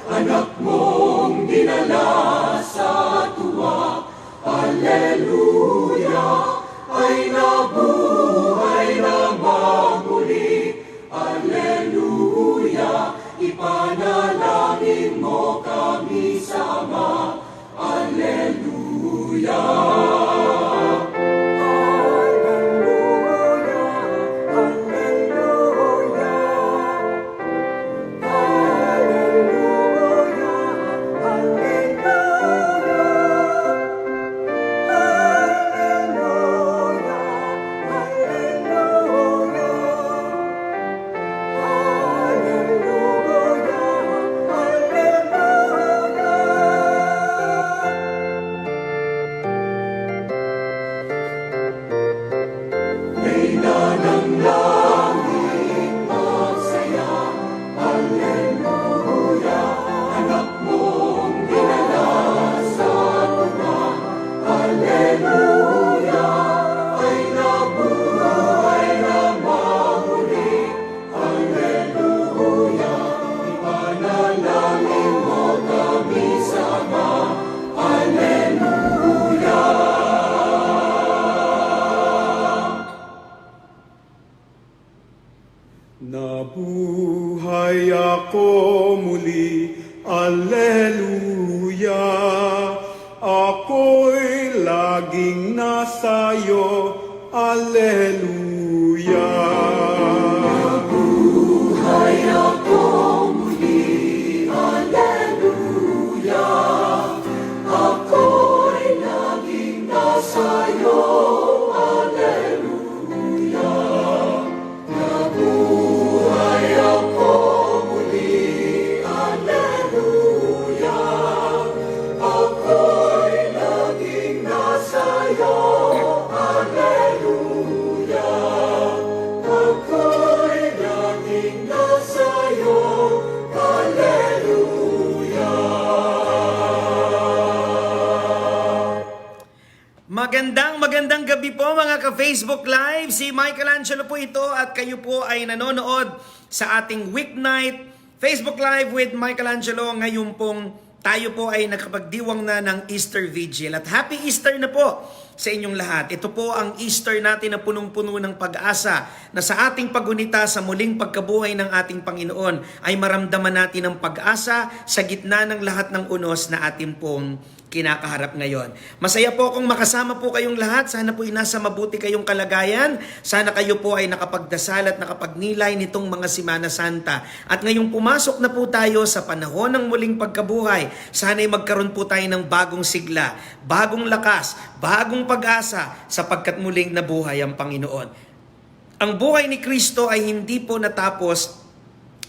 anak mong dinala sa tuwa. Alleluia, ay nabuhay na magmuli. Alleluia, ipanalangin mo kami sa Ama. Alleluia. Nabuhay ako muli, Alleluia. Ako'y laging nasa'yo, Alleluia. Nabuhay ako muli, Alleluia. Ako'y laging nasa'yo, Alleluia. Nabuhay ako muli, Alleluia. Ako'y laging nasa'yo, Alleluia. Ako'y laging nasa'yo, Alleluia. Magandang gabi po mga ka-Facebook Live. Si Michelangelo po ito at kayo po ay nanonood sa ating weeknight Facebook Live with Michelangelo. Ngayon pong tayo po ay nakapagdiwang na ng Easter Vigil. At Happy Easter na po sa inyong lahat. Ito po ang Easter natin na punong-puno ng pag-asa na sa ating pagunita sa muling pagkabuhay ng ating Panginoon ay maramdaman natin ang pag-asa sa gitna ng lahat ng unos na ating pong kinakaharap ngayon. Masaya po akong makasama po kayong lahat. Sana po nasa mabuti kayong kalagayan. Sana kayo po ay nakapagdasal at nakapagnilay nitong mga Semana Santa. At ngayong pumasok na po tayo sa panahon ng muling pagkabuhay, sana ay magkaroon po tayo ng bagong sigla, bagong lakas, bagong pag-asa sapagkat muling nabuhay ang Panginoon. Ang buhay ni Kristo ay hindi po natapos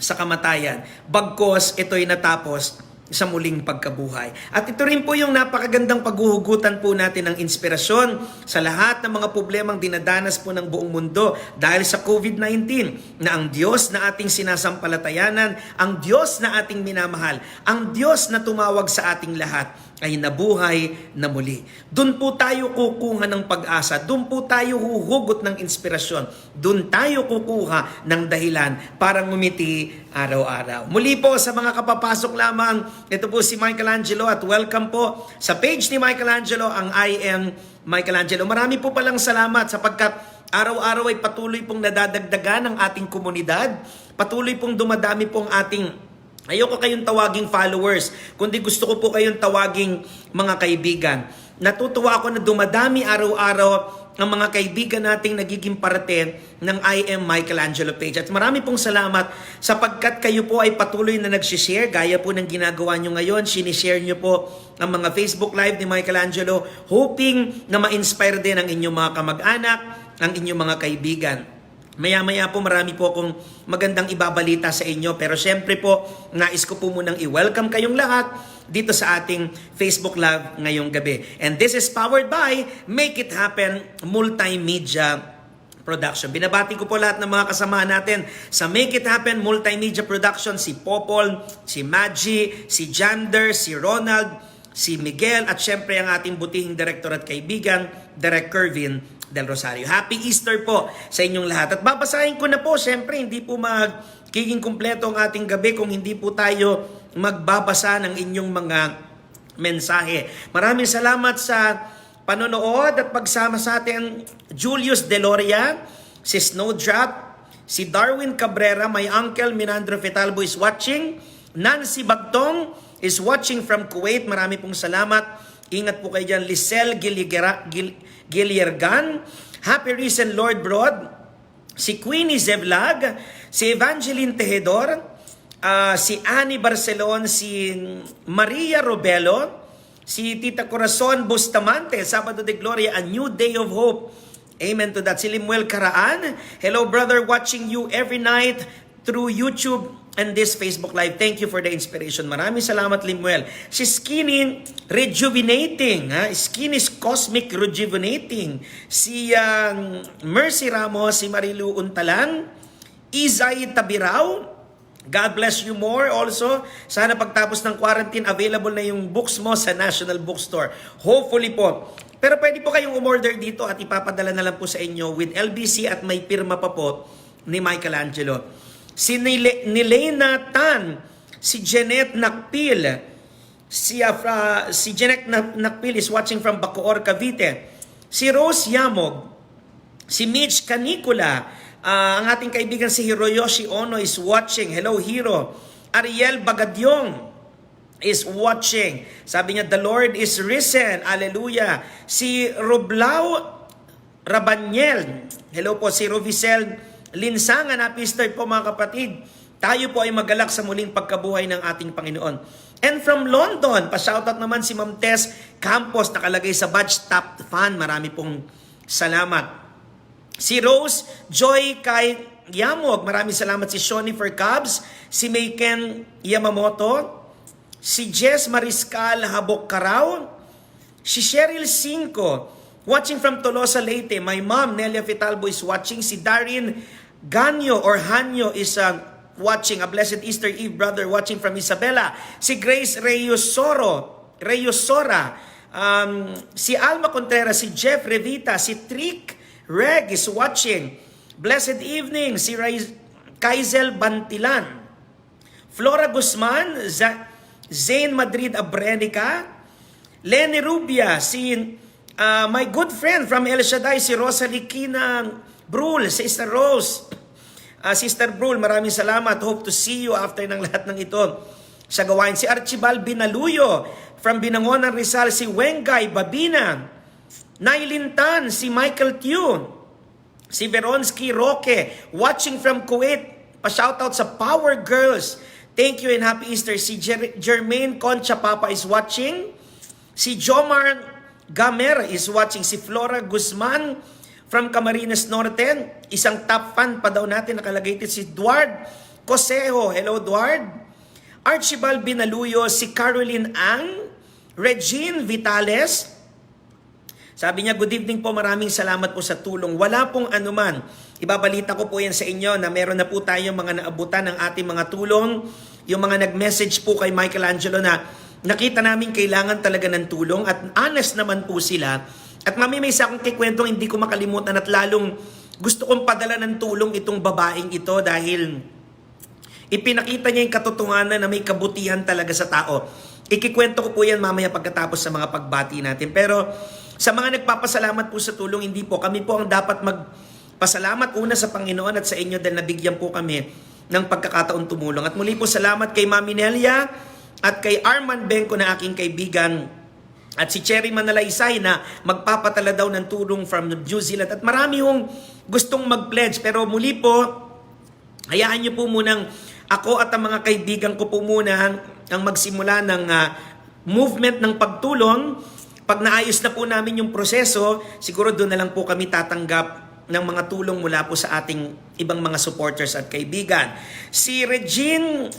sa kamatayan, bagkos ito'y natapos sa muling pagkabuhay. At ito rin po yung napakagandang paghuhugutan po natin ng inspirasyon sa lahat ng mga problemang dinadanas po ng buong mundo dahil sa COVID-19, na ang Diyos na ating sinasampalatayanan, ang Diyos na ating minamahal, ang Diyos na tumawag sa ating lahat ay nabuhay na muli. Doon po tayo kukuha ng pag-asa, doon po tayo huhugot ng inspirasyon, doon tayo kukuha ng dahilan para ngumiti araw-araw. Muli po sa mga kapapasok lamang, ito po si Michelangelo at welcome po sa page ni Michelangelo, ang I Am Michelangelo. Marami po palang salamat sapagkat araw-araw ay patuloy pong nadadagdagan ang ating komunidad, patuloy pong dumadami pong ating ayoko kayong tawaging followers, kundi gusto ko po kayong tawaging mga kaibigan. Natutuwa ako na dumadami araw-araw ang mga kaibigan nating nagiging parte ng I Am Michelangelo page. At marami pong salamat sapagkat kayo po ay patuloy na nagsishare, gaya po ng ginagawa nyo ngayon. Sinishare nyo po ang mga Facebook Live ni Michelangelo, hoping na ma-inspire din ang inyong mga kamag-anak, ang inyong mga kaibigan. Maya-maya po marami po akong magandang ibabalita sa inyo. Pero syempre po, nais ko po munang i-welcome kayong lahat dito sa ating Facebook Live ngayong gabi. And this is powered by Make It Happen Multimedia Production. Binabati ko po lahat ng mga kasama natin sa Make It Happen Multimedia Production. Si Popol, si Maggie, si Jander, si Ronald, si Miguel, at syempre ang ating butihing director at kaibigan, Direk Kervin Del Rosario. Happy Easter po sa inyong lahat. At babasahin ko na po, syempre hindi po magiging kumpleto ang ating gabi kung hindi po tayo magbabasa ng inyong mga mensahe. Maraming salamat sa panonood at pagsama sa atin. Julius Deloria, si Snowdrop, si Darwin Cabrera, my uncle Minandro Fetalbo is watching. Nancy Bagtong is watching from Kuwait. Marami pong salamat. Ingat po kayo dyan. Lisel Giliergan, Happy Recent Lord Broad, si Queenie Zevlag, si Evangeline Tejedor, si Annie Barcelon, si Maria Robelo, si Tita Corazon Bustamante, Sabado de Gloria, A New Day of Hope. Amen to that. Si Limuel Caraan, hello brother, watching you every night through YouTube and this Facebook Live. Thank you for the inspiration. Maraming salamat, Limuel. Si Skinny Rejuvenating, Skinny's Cosmic Rejuvenating. Si Mercy Ramos, si Marilu Untalan, Izay Tabirao, God bless you more also. Sana pagtapos ng quarantine, available na yung books mo sa National Bookstore. Hopefully po. Pero pwede po kayong umorder dito at ipapadala na lang po sa inyo with LBC at may pirma pa po ni Michelangelo. Si Nilena Tan, si Jeanette Nakpil, si Jeanette Nakpil is watching from Bacoor, Cavite. Si Rose Yamog, si Mitch Canicula, ang ating kaibigan si Hiroyoshi Ono is watching. Hello, Hiro. Ariel Bagadyong is watching. Sabi niya, the Lord is risen. Hallelujah. Si Roblao Rabanyel. Hello po, si Rovicel Linsangan. Happy Easter po mga kapatid. Tayo po ay magalak sa muling pagkabuhay ng ating Panginoon. And from London, pa-shoutout naman si Ma'am Tess Campos, nakalagay sa badge top fan. Marami pong salamat. Si Rose Joy Kai Yamog, maraming salamat. Si Shoni for Cubs, si Mayken Yamamoto, si Jess Mariscal Habok Karao, si Cheryl Cinco, watching from Tolosa, Leyte. My mom, Nelia Fitalbo, is watching. Si Darin Ganyo or Hanyo is watching. A blessed Easter Eve, brother, watching from Isabela. Si Grace Reyosora, si Alma Contreras, si Jeff Revita, si Trick Reg is watching. Blessed evening, si Kaizel Bantilan, Flora Guzman, Zane Madrid Abrenica, Lenny Rubia, si my good friend from El Shaddai, si Rosalie Kina Brul, Sister Rose. Sister Brul, maraming salamat. Hope to see you after ng lahat ng ito sa gawain. Si Archibald Binaluyo from Binangonan, Rizal, si Wengay Babina, Nailintan, si Michael Tune, si Veronsky Roque, watching from Kuwait. Pa-shoutout sa Power Girls. Thank you and happy Easter. Si Jermaine Concha Papa is watching. Si Jomar Gamer is watching. Si Flora Guzman from Camarines Norte. Isang top fan pa daw natin nakalagay dito. Si Duard Cosejo. Hello, Duard. Archibald Binaluyo. Si Caroline Ang. Regine Vitales. Sabi niya, good evening po, maraming salamat po sa tulong. Wala pong anuman. Ibabalita ko po yan sa inyo na meron na po tayong mga naabutan ng ating mga tulong. Yung mga nag-message po kay Michelangelo na nakita namin kailangan talaga ng tulong at honest naman po sila. At may isa akong kikwentong hindi ko makalimutan at lalong gusto kong padala ng tulong itong babaeng ito dahil ipinakita niya yung katotohanan na may kabutihan talaga sa tao. Ikikwento ko po yan mamaya pagkatapos sa mga pagbati natin. Pero sa mga nagpapasalamat po sa tulong, hindi po. Kami po ang dapat magpasalamat una sa Panginoon at sa inyo dahil nabigyan po kami ng pagkakataon tumulong. At muli po salamat kay Mami Nelia at kay Arman Benko na aking kaibigan at si Cherry Manalaysay na magpapatala daw ng tulong from New Zealand. At marami hong gustong mag-pledge. Pero muli po, hayaan niyo po munang ako at ang mga kaibigan ko po muna ang magsimula ng movement ng pagtulong. Pag naayos na po namin yung proseso, siguro doon na lang po kami tatanggap ng mga tulong mula po sa ating ibang mga supporters at kaibigan. Si Regine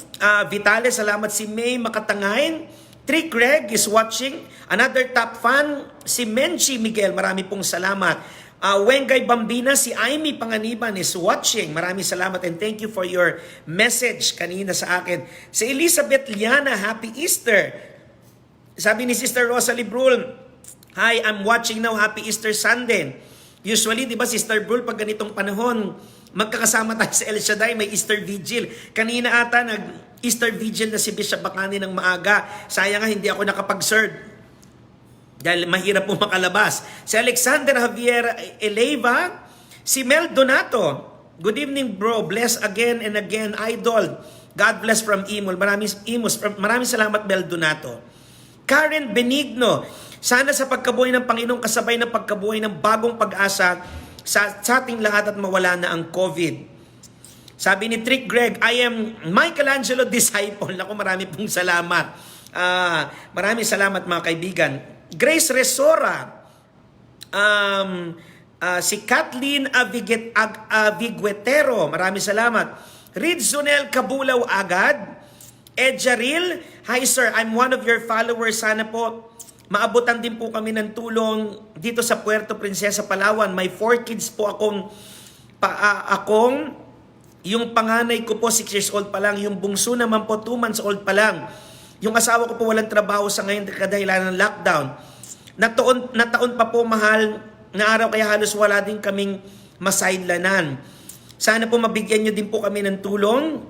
Vitales, salamat. Si May Makatangain, Trick Greg is watching. Another top fan, si Menchi Miguel, marami pong salamat. Wengay Bambina, si Aimee Panganiban is watching. Maraming salamat and thank you for your message kanina sa akin. Si Elizabeth Liana, Happy Easter. Sabi ni Sister Rosalie Brul, hi, I'm watching now. Happy Easter Sunday. Usually, di ba, Sister Brul, pag ganitong panahon, magkakasama tayo sa El Shaddai, may Easter Vigil. Kanina ata, nag-Easter Vigil na si Bishop Bacani ng maaga. Sayang nga, hindi ako nakapag-serve. Dahil mahirap po makalabas. Si Alexander Javier Eleva, si Mel Donato. Good evening, bro. Bless again and again, idol. God bless from Imol. Maraming salamat, Mel Donato. Karen Benigno, sana sa pagkabuhay ng Panginoong kasabay ng pagkabuhay ng bagong pag-asa sa ating lahat at mawala na ang COVID. Sabi ni Trick Greg, I am Michelangelo disciple. Naku, marami pong salamat. Maraming salamat mga kaibigan. Grace Resora, si Kathleen Aviguetero, maraming salamat. Ridzonel Kabulaw agad. Edjaril, hi sir, I'm one of your followers. Sana po maabutan din po kami ng tulong dito sa Puerto Princesa, Palawan. May 4 kids po akong yung panganay ko po 6 years old pa lang. Yung bungso naman po 2 months old pa lang. Yung asawa ko po walang trabaho sa ngayon kadahilan ng lockdown. Na taon pa po mahal na araw kaya halos wala din kaming masidlanan. Sana po mabigyan nyo din po kami ng tulong.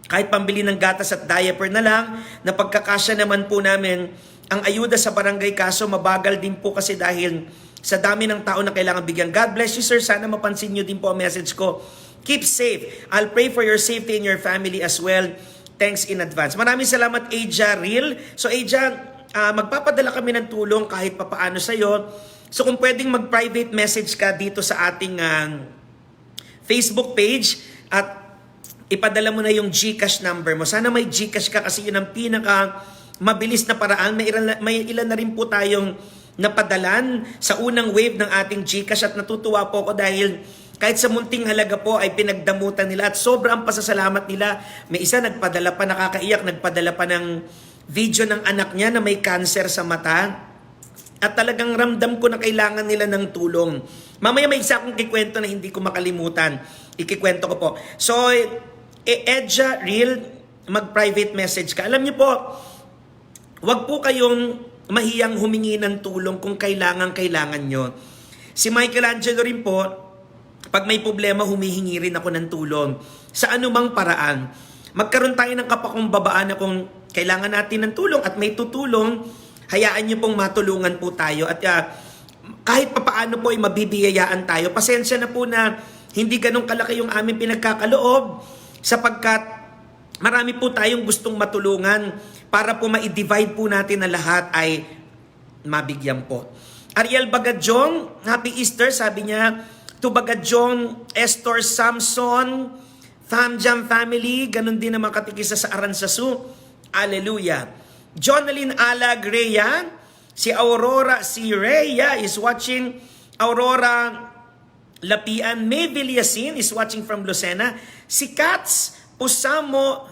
Kahit pambili ng gatas at diaper na lang, na pagkakasya naman po namin ang ayuda sa barangay, kaso mabagal din po kasi dahil sa dami ng tao na kailangan bigyan. God bless you sir, sana mapansin nyo din po ang message ko. Keep safe. I'll pray for your safety and your family as well. Thanks in advance. Maraming salamat, Aja Real. So Aja, magpapadala kami ng tulong kahit papaano sa'yo. So kung pwedeng mag-private message ka dito sa ating Facebook page at ipadala mo na yung GCash number mo. Sana may GCash ka kasi yun ang pinaka mabilis na paraan. May ilan na rin po tayong napadalan sa unang wave ng ating GCash at natutuwa po ako dahil kahit sa munting halaga po ay pinagdamutan nila at sobrang pasasalamat nila. May isa nagpadala pa, nakakaiyak, nagpadala pa ng video ng anak niya na may cancer sa mata. At talagang ramdam ko na kailangan nila ng tulong. Mamaya may isa akong kikwento na hindi ko makalimutan. Ikikwento ko po. So, Edja Real, mag-private message ka. Alam niyo po, wag po kayong mahiyang humingi ng tulong kung kailangan nyo. Si Michelangelo rin po, pag may problema, humihingi rin ako ng tulong. Sa anumang paraan. Magkaroon tayo ng kapakumbabaan na kung kailangan natin ng tulong at may tutulong, hayaan niyo pong matulungan po tayo. At kahit papaano po ay mabibiyayaan tayo. Pasensya na po na hindi ganun kalaki yung aming pinagkakaloob sapagkat marami po tayong gustong matulungan para po ma-divide po natin na lahat ay mabigyan po. Ariel Bagadyong, Happy Easter, sabi niya, to Bagadyong, Estor Samson, Famjam family, ganun din naman katikisa sa Aranzazu. Hallelujah. Jonalyn Alagrea, si Aurora, si Rhea is watching. Aurora Lapian, May Villasin is watching from Lucena. Si Katz Pusamo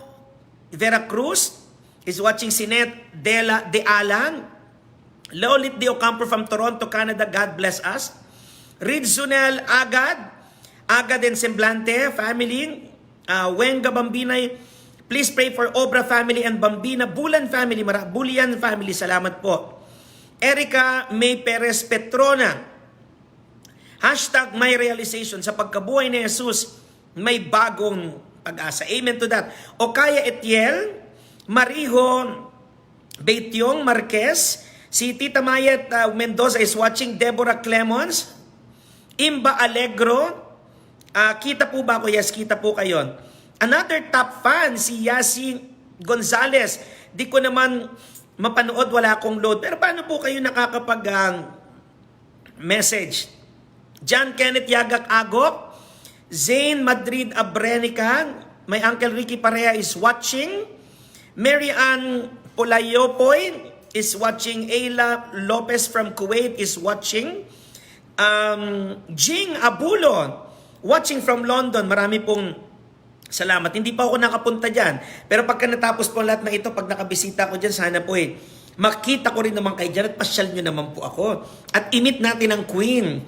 Veracruz is watching. Sinet De Alan. Lolit De Ocampo from Toronto, Canada, God bless us. Ridzunel Agad and Semblante family. Wenga Bambinay, please pray for Obra family and Bambina Bulan family. Bulian family, salamat po. Erica May Perez Petrona, hashtag my realization, sa pagkabuhay ni Jesus, may bagong pag-asa. Amen to that. Okaya Etiel, Mariho Beitiong Marquez, si Tita Mayet Mendoza is watching. Deborah Clemons, Imba Alegro, kita po ba ako? Yes, kita po kayo. Another top fan, si Yasi Gonzalez. Di ko naman mapanood, wala akong load. Pero paano po kayo nakakapag-message? John Kenneth Yagak Agop, Zane Madrid Abrenica, my Uncle Ricky Parea is watching. Mary Ann Polayopoy is watching. Ayla Lopez from Kuwait is watching. Jing Abulo, watching from London. Marami pong salamat. Hindi pa ako nakapunta dyan. Pero pagka natapos po lahat na ito, pag nakabisita ko dyan, sana po makita ko rin naman kayo dyan at pasyal nyo naman po ako. At imit natin ang Queen.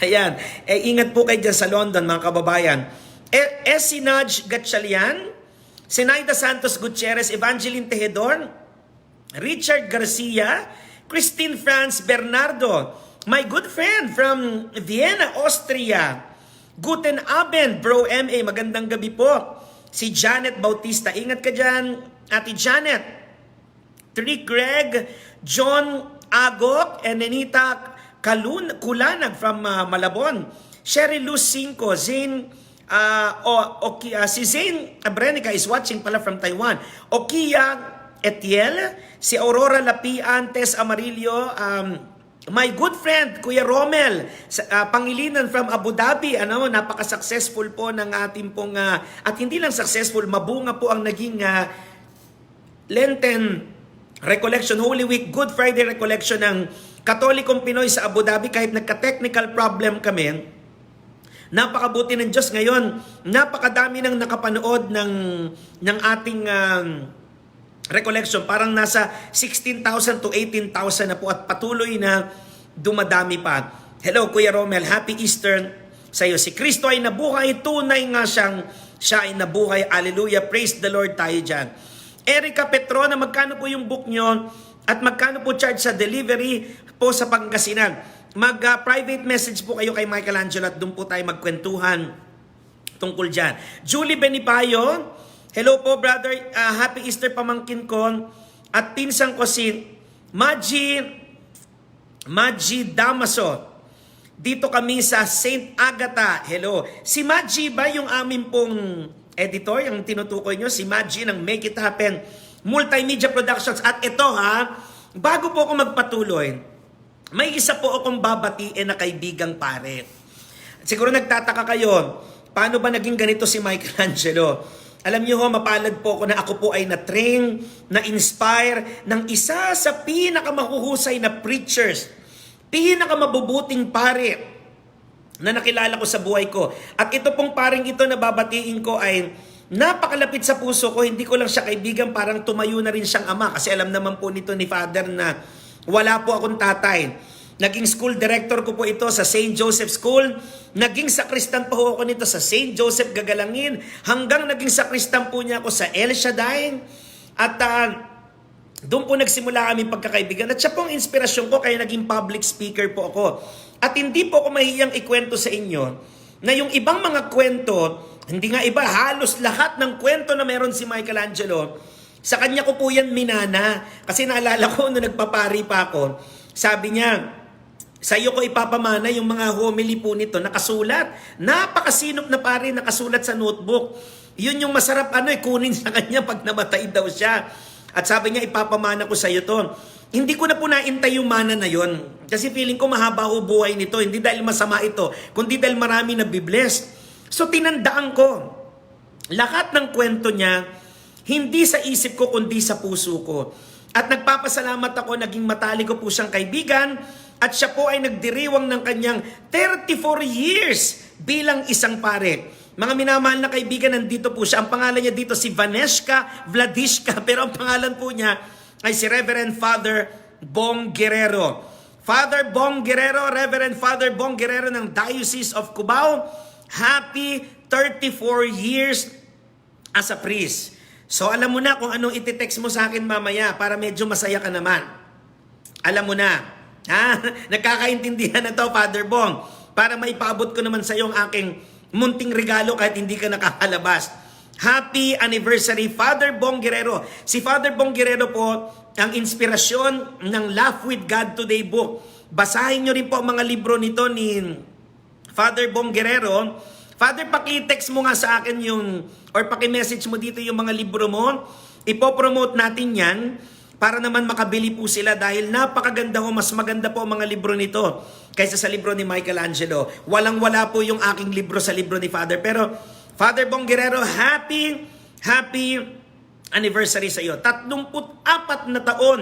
Ayan. Ingat po kayo dyan sa London, mga kababayan. Esinaj Gatchalian, Senaida Santos Gutierrez, Evangeline Tejedor, Richard Garcia, Christine France Bernardo, my good friend from Vienna, Austria. Guten Abend, Bro MA. Magandang gabi po. Si Janet Bautista. Ingat ka dyan, Ate Janet. Trick Greg, John Agok, and Nenita Kulanag from Malabon. Sherry Luz 5, Zane, si Zane Abrenica is watching pala from Taiwan. Okia Etiel, si Aurora Lapian, Tess Amarillo, my good friend, Kuya Romel, Pangilinan from Abu Dhabi, napaka-successful po ng ating pong, at hindi lang successful, mabunga po ang naging Lenten Recollection, Holy Week, Good Friday Recollection ng Katolikong Pinoy sa Abu Dhabi. Kahit nagka-technical problem kami, napakabuti ng Diyos ngayon. Napakadami nang nakapanood ng ating recollection. Parang nasa 16,000 to 18,000 na po at patuloy na dumadami pa. Hello Kuya Romel, Happy Easter sa iyo. Si Kristo ay nabuhay, tunay nga siya ay nabuhay. Hallelujah, praise the Lord tayo dyan. Erica Petrona, magkano po yung book nyo at magkano po charge sa delivery po sa Pangasinan? Mag-private message po kayo kay Michelangelo at doon po tayo magkwentuhan tungkol dyan. Julie Benipayo, hello po brother, Happy Easter pamangkin ko at pinsang ko si Maggi Damaso. Dito kami sa St. Agatha. Hello. Si Maggi ba yung amin pong editor, yung tinutukoy nyo? Si Maggi ng Make It Happen Multimedia Productions. At ito bago po ako magpatuloy, may isa po akong babatiin na kaibigang pare. Siguro nagtataka kayo, paano ba naging ganito si Michelangelo? Alam niyo mapalad po ako na ako po ay na-train, na-inspire ng isa sa pinakamahuhusay na preachers, pinakamabubuting pare na nakilala ko sa buhay ko. At ito pong paring ito na babatiin ko ay napakalapit sa puso ko. Hindi ko lang siya kaibigan, parang tumayo na rin siyang ama. Kasi alam naman po nito ni Father na wala po akong tatay. Naging school director ko po ito sa St. Joseph School. Naging sakristan po ako nito sa St. Joseph Gagalangin. Hanggang naging sakristan po niya ako sa El Shaddai. At doon po nagsimula kami pagkakaibigan. At siya pong inspirasyon ko kaya naging public speaker po ako. At hindi po ako mahiyang ikwento sa inyo na yung ibang mga kwento, hindi nga iba, halos lahat ng kwento na meron si Michelangelo, sa kanya ko po yan minana. Kasi naalala ko nung nagpapari pa ako, sabi niya, sa iyo ko ipapamana yung mga homily po nito, nakasulat. Napakasinop na pare, nakasulat sa notebook. Yun yung masarap kunin sa kanya pag namatay daw siya. At sabi niya, ipapamana ko sa iyo to. Hindi ko na po naintay yung mana na yon. Kasi feeling ko mahaba o buhay nito. Hindi dahil masama ito, kundi dahil marami na bibless. So tinandaan ko, lahat ng kwento niya, hindi sa isip ko kundi sa puso ko. At nagpapasalamat ako, naging matalik ko po siyang kaibigan. At siya po ay nagdiriwang ng kanyang 34 years bilang isang pare. Mga minamahal na kaibigan, nandito po siya. Ang pangalan niya dito si Vaneshka Vladishka. Pero ang pangalan po niya ay si Reverend Father Bong Guerrero. Father Bong Guerrero, Reverend Father Bong Guerrero ng Diocese of Cubao. Happy 34 years as a priest. So alam mo na kung anong iti-text mo sa akin mamaya para medyo masaya ka naman. Alam mo na. Nagkakaintindihan na to, Father Bong. Para maipaabot ko naman sa iyo ang aking munting regalo kahit hindi ka nakakalabas. Happy anniversary, Father Bong Guerrero. Si Father Bong Guerrero po, ang inspirasyon ng Laugh with God Today book. Basahin nyo rin po ang mga libro nito ni Father Bong Guerrero. Father, paki-text mo nga sa akin yung, or paki-message mo dito yung mga libro mo. Ipopromote natin yan para naman makabili po sila dahil napakaganda mas maganda po ang mga libro nito kaysa sa libro ni Michelangelo. Walang-wala po yung aking libro sa libro ni Father. Pero Father Bong Guerrero, happy anniversary sa iyo. 34 na taon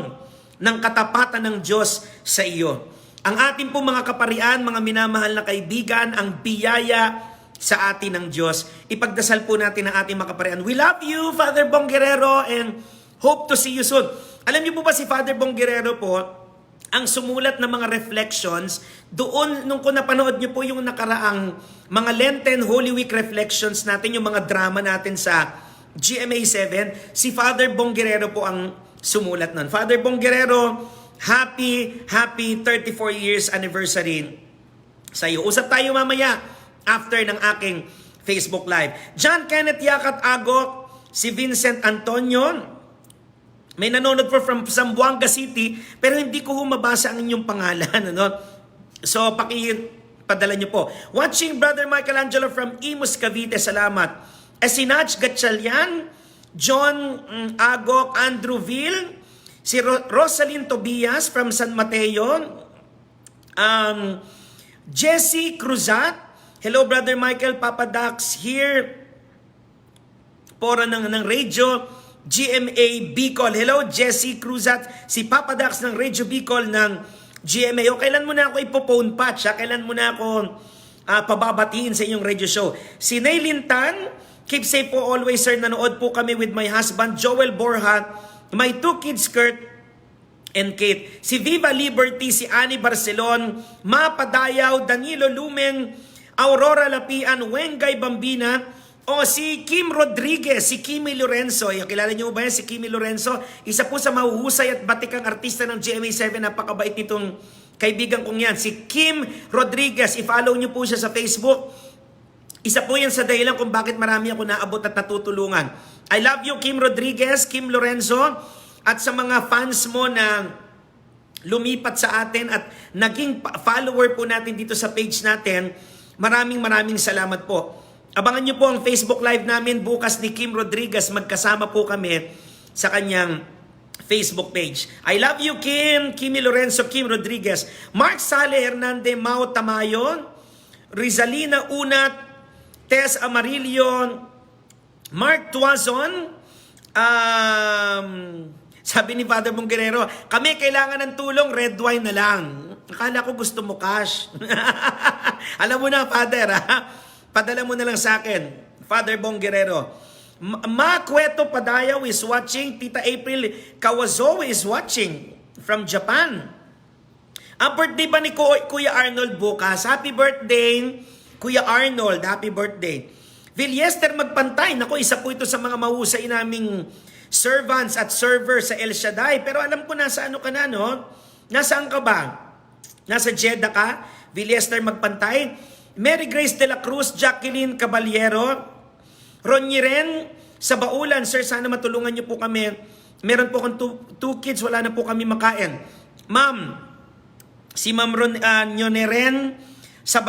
ng katapatan ng Diyos sa iyo. Ang ating po mga kaparian, mga minamahal na kaibigan, ang biyaya sa atin ng Diyos. Ipagdasal po natin ang ating mga kaparian. We love you, Father Bong Guerrero, and hope to see you soon. Alam niyo po ba si Father Bong Guerrero po, ang sumulat ng mga reflections, doon nung kung napanood niyo po yung nakaraang mga Lenten Holy Week reflections natin, yung mga drama natin sa GMA 7, si Father Bong Guerrero po ang sumulat nun. Father Bong Guerrero, happy 34 years anniversary sa iyo. Usap tayo mamaya after ng aking Facebook Live. John Kenneth Yakat Agok, si Vincent Antonio, may nanonood po from Zamboanga City, pero hindi ko mabasa ang inyong pangalan. Ano? So, padala nyo po. Watching Brother Michelangelo from Imus, Cavite, salamat. Esinach Gatchalian, John Agok, Andrew Ville, si Rosalind Tobias from San Mateo, Jesse Cruzat, hello Brother Michael, Papa Dax here, pora ng radio, GMA Bicol, hello Jesse Cruzat, si Papa Dax ng Radio Bicol ng GMA. O kailan mo na ako ipo-phone patch, kailan mo na ako pababatiin sa inyong radio show. Si Naylin Tan, keep safe po always sir, nanood po kami with my husband Joel Borja, my 2 kids Kurt and Kate. Si Viva Liberty, si Annie Barcelon, Mapadayaw, Danilo Lumen, Aurora Lapian, Wengay Bambina, o si Kim Rodriguez, si Kimi Lorenzo. Kilala niyo ba yan, si Kimi Lorenzo? Isa po sa mahuhusay at batikang artista ng GMA7. Napakabait nitong kaibigan kong yan. Si Kim Rodriguez, i-follow niyo po siya sa Facebook. Isa po yan sa dahilan kung bakit marami ako naabot at natutulungan. I love you, Kim Rodriguez, Kim Lorenzo, at sa mga fans mo na lumipat sa atin at naging follower po natin dito sa page natin, maraming salamat po. Abangan nyo po ang Facebook Live namin bukas ni Kim Rodriguez. Magkasama po kami sa kanyang Facebook page. I love you, Kim, Kimi Lorenzo, Kim Rodriguez, Mark Sale Hernande, Mau Tamayo, Rizalina Unat, Tess Amarillo, Mark Tuazon, sabi ni Father Bonguerero, kami kailangan ng tulong, red wine na lang. Akala ko gusto mo cash. Alam mo na, Father, ha? Padala mo na lang sa akin, Father Bonguerero. Ma Cueto Padayaw is watching. Tita April Kawazo is watching from Japan. Ang birthday ba ni Kuya Arnold bukas? Happy birthday, Kuya Arnold. Happy birthday. Villester Magpantay. Naku, isa po ito sa mga mahusay naming servants at servers sa El Shaddai. Pero alam ko nasa ano ka na, no? Nasaan ka ba? Nasa Jeddah ka? Villester Magpantay. Mary Grace de la Cruz, Jacqueline Caballero, Ronyiren sa Baulan. Sir, sana matulungan niyo po kami. Meron po akong two kids, wala na po kami makain. Ma'am, si Ma'am Nyoneren sa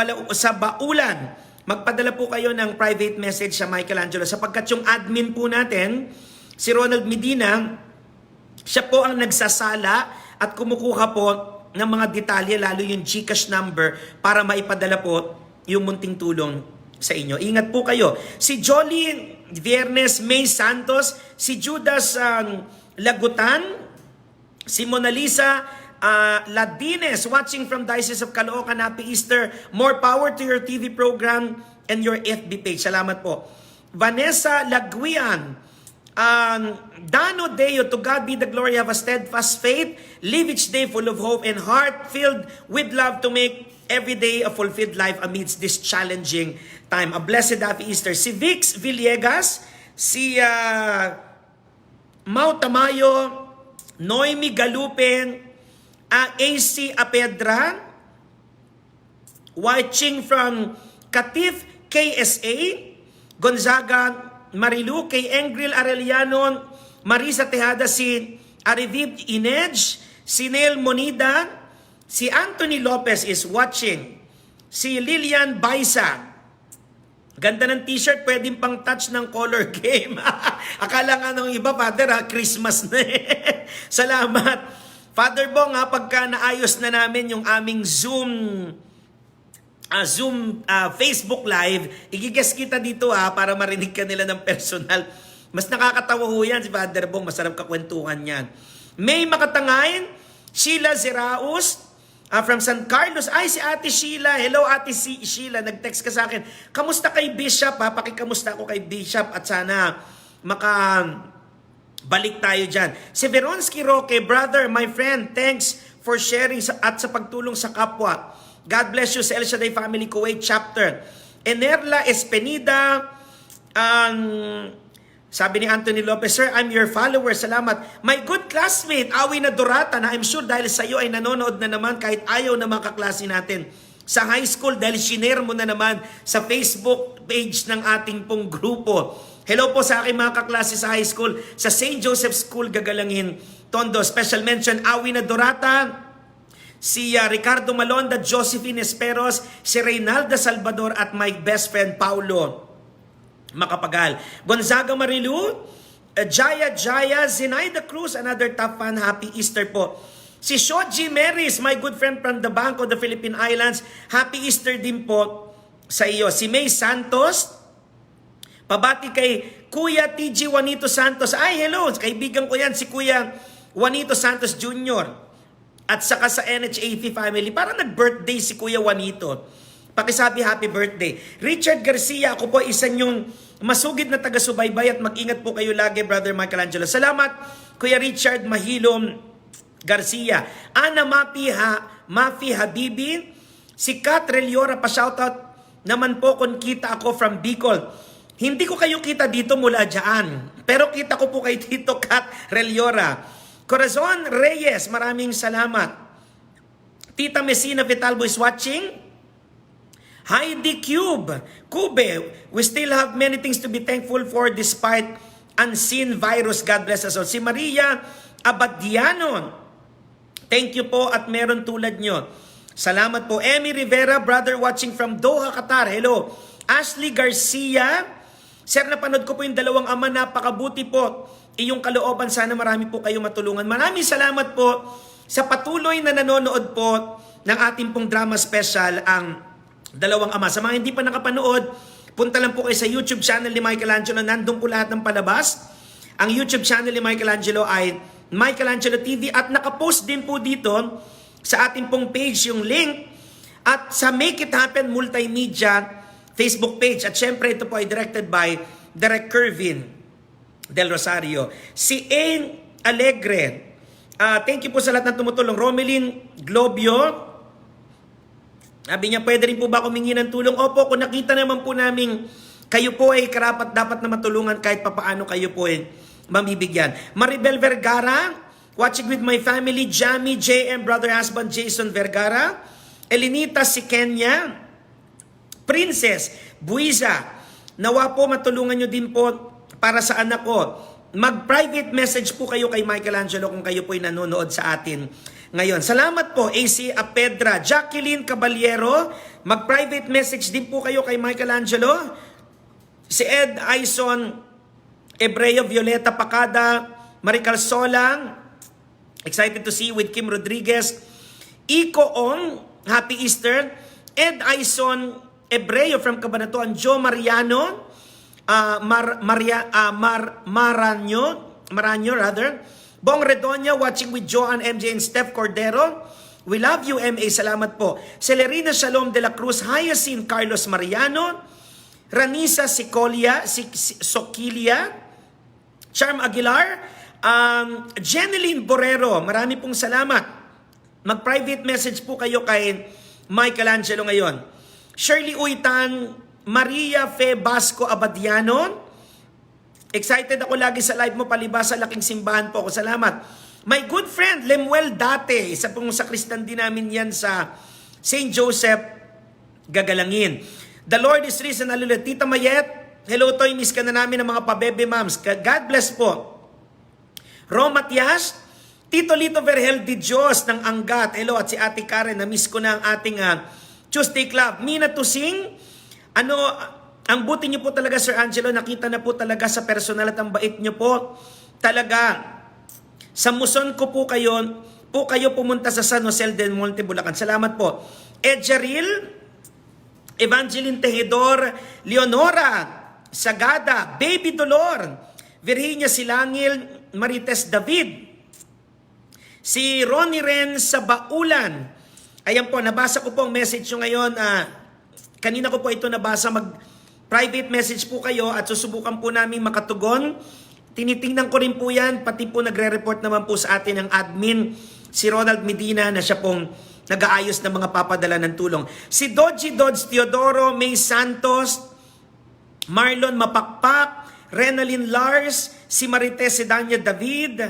Baulan, magpadala po kayo ng private message sa Michelangelo sapagkat yung admin po natin, si Ronald Medina, siya po ang nagsasala at kumukuha po ng mga detalye, lalo yung GCash number para maipadala po yung munting tulong sa inyo. Ingat po kayo. Si Jolly Viernes May Santos, si Judas Lagutan, si Mona Lisa Ladines, watching from Diocese of Caloocan. Happy Easter. More power to your TV program and your FB page. Salamat po. Vanessa Laguian, Dano Deo, to God be the glory, have a steadfast faith, live each day full of hope and heart filled with love to make every day a fulfilled life amidst this challenging time. A blessed happy Easter. Si Vix Villegas, si Mau Tamayo, Noemi Galupen, AC Apedra, watching from Katif KSA, Gonzaga Marilu, kay Engril Arellano, Marisa Tejada, si Ariviv Inej, si Neil Monida, si Anthony Lopez is watching, si Lilian Baisa. Ganda ng t-shirt, pwedeng pang touch ng color game. Akala nga ng iba, Father, Christmas na eh. Salamat. Father Bong, pagka naayos na namin yung aming Zoom Facebook Live, igigess kita dito para marinig ka nila ng personal. Mas nakakatawa ho yan si Father Bong, masarap kakwentuhan yan. May Makatangayin, Sheila Zeraus, from San Carlos. Ay, si Ate Sheila. Hello, Ate Sheila. Nag-text ka sa akin. Kamusta kay Bishop? Pakikamusta ako kay Bishop at sana balik tayo dyan. Si Veronsky Roque, brother, my friend, thanks for sharing at sa pagtulong sa kapwa. God bless you sa El Shaddai Family Kuwait Chapter. Enerla Espenida, Sabi ni Anthony Lopez, Sir, I'm your follower. Salamat. My good classmate, Awi na Dorata, na I'm sure dahil sa iyo ay nanonood na naman kahit ayaw na mga kaklase natin sa high school dahil shinare mo na naman sa Facebook page ng ating pong grupo. Hello po sa aking mga kaklase sa high school, sa St. Joseph School, Gagalangin, Tondo. Special mention, Awi na Dorata, si Ricardo Malonda, Josephine Esperos, si Reynalda Salvador at my best friend Paulo Makapagal. Gonzaga Marilu, Jaya, Zenaida Cruz, another top fan, happy Easter po. Si Shoji Meris, my good friend from the Bank of the Philippine Islands, happy Easter din po sa iyo. Si May Santos, pabati kay Kuya TG Juanito Santos. Ay, hello, kaibigan ko yan, si Kuya Juanito Santos Jr. At saka sa NHAP family, parang nag-birthday si Kuya Juanito. Pakisabi happy birthday. Richard Garcia, ako po isa niyong masugid na taga-subaybay at mag-ingat po kayo lagi, Brother Michelangelo. Salamat, Kuya Richard Mahilom Garcia. Ana Mafi Habibi, si Kat Reliora, pa-shoutout naman po kung kita ako from Bicol. Hindi ko kayo kita dito mula dyan, pero kita ko po kayo dito, Kat Reliora. Corazon Reyes, maraming salamat. Tita Messina Vitalbo is watching. Heidi Cube, we still have many things to be thankful for despite unseen virus. God bless us all. Si Maria Abadiano, thank you po at meron tulad nyo. Salamat po. Emmy Rivera, brother watching from Doha, Qatar. Hello. Ashley Garcia, sir, napanood ko po yung dalawang ama, napakabuti po. Iyong kalooban, sana marami po kayo matulungan. Maraming salamat po sa patuloy na nanonood po ng ating pong drama special, ang Dalawang Ama. Sa mga hindi pa nakapanood, punta lang po kayo sa YouTube channel ni Michelangelo. Nandun po lahat ng palabas. Ang YouTube channel ni Michelangelo ay Michelangelo TV at nakapost din po dito sa ating pong page yung link at sa Make It Happen Multimedia Facebook page. At syempre ito po ay directed by Direk Kervin Del Rosario. Si Ain Alegre, thank you po sa lahat ng tumutulong. Romelyn Globio, sabi niya, pwede rin po ba humingi ng tulong? Opo, kung nakita naman po namin kayo po ay karapat dapat na matulungan kahit papaano kayo po ay mamibigyan. Maribel Vergara, watching with my family, Jamie, JM, brother husband Jason Vergara, Elinita si Kenya, Princess Buiza, nawa po matulungan nyo din po para sa anak ko. Mag-private message po kayo kay Michelangelo kung kayo po ay nanonood sa atin ngayon. Salamat po, AC Apedra. Jacqueline Caballero, mag-private message din po kayo kay Michelangelo. Si Ed Aison Ebreo, Violeta Pacada, Marical Solang, excited to see you with Kim Rodriguez. Iko Ong, happy Easter. Ed Aison Ebreo from Cabanatuan. Joe Mariano, Maranyo rather. Bong Redonya, watching with Joan, MJ, and Steph Cordero. We love you, MA. Salamat po. Celerina Shalom de la Cruz, Hyacinth Carlos Mariano, Ranisa Soquilia, Charm Aguilar, Jeneline Borrero, marami pong salamat. Mag-private message po kayo kay Michelangelo ngayon. Shirley Uitan, Maria Fe Basco Abadiano, excited ako lagi sa live mo, palibas sa laking simbahan po ako. Salamat. My good friend, Lemuel Date, isa pong sakristan din namin yan sa St. Joseph, Gagalangin. The Lord is risen, hallelujah. Tita Mayet, hello Toy, miss ka na namin ng mga pabebe moms. God bless po. Rom Matias, Tito Lito Verhel Di Diyos ng Angat, hello. At si Ate Karen, na-miss ko na ang ating Tuesday Club. Mina Tusing, ang buti niyo po talaga, Sir Angelo, nakita na po talaga sa personal at ang bait niyo po. Talaga, sa muson ko po kayo pumunta sa San Jose del Monte, Bulacan. Salamat po. Edgeril, Evangeline Tejedor, Leonora Sagada, Baby Dolor, Virginia Silangil, Marites David, si Ronnie Ren sa Baulan. Ayan po, nabasa ko po ang message nyo ngayon. Kanina ko po ito nabasa. Private message po kayo at susubukan po namin makatugon. Tinitingnan ko rin po yan, pati po nagre-report naman po sa atin ang admin, si Ronald Medina, na siya pong nag-aayos ng mga papadala ng tulong. Si Dodge Teodoro, May Santos, Marlon Mapakpak, Renalyn Lars, si Marites Sedania David,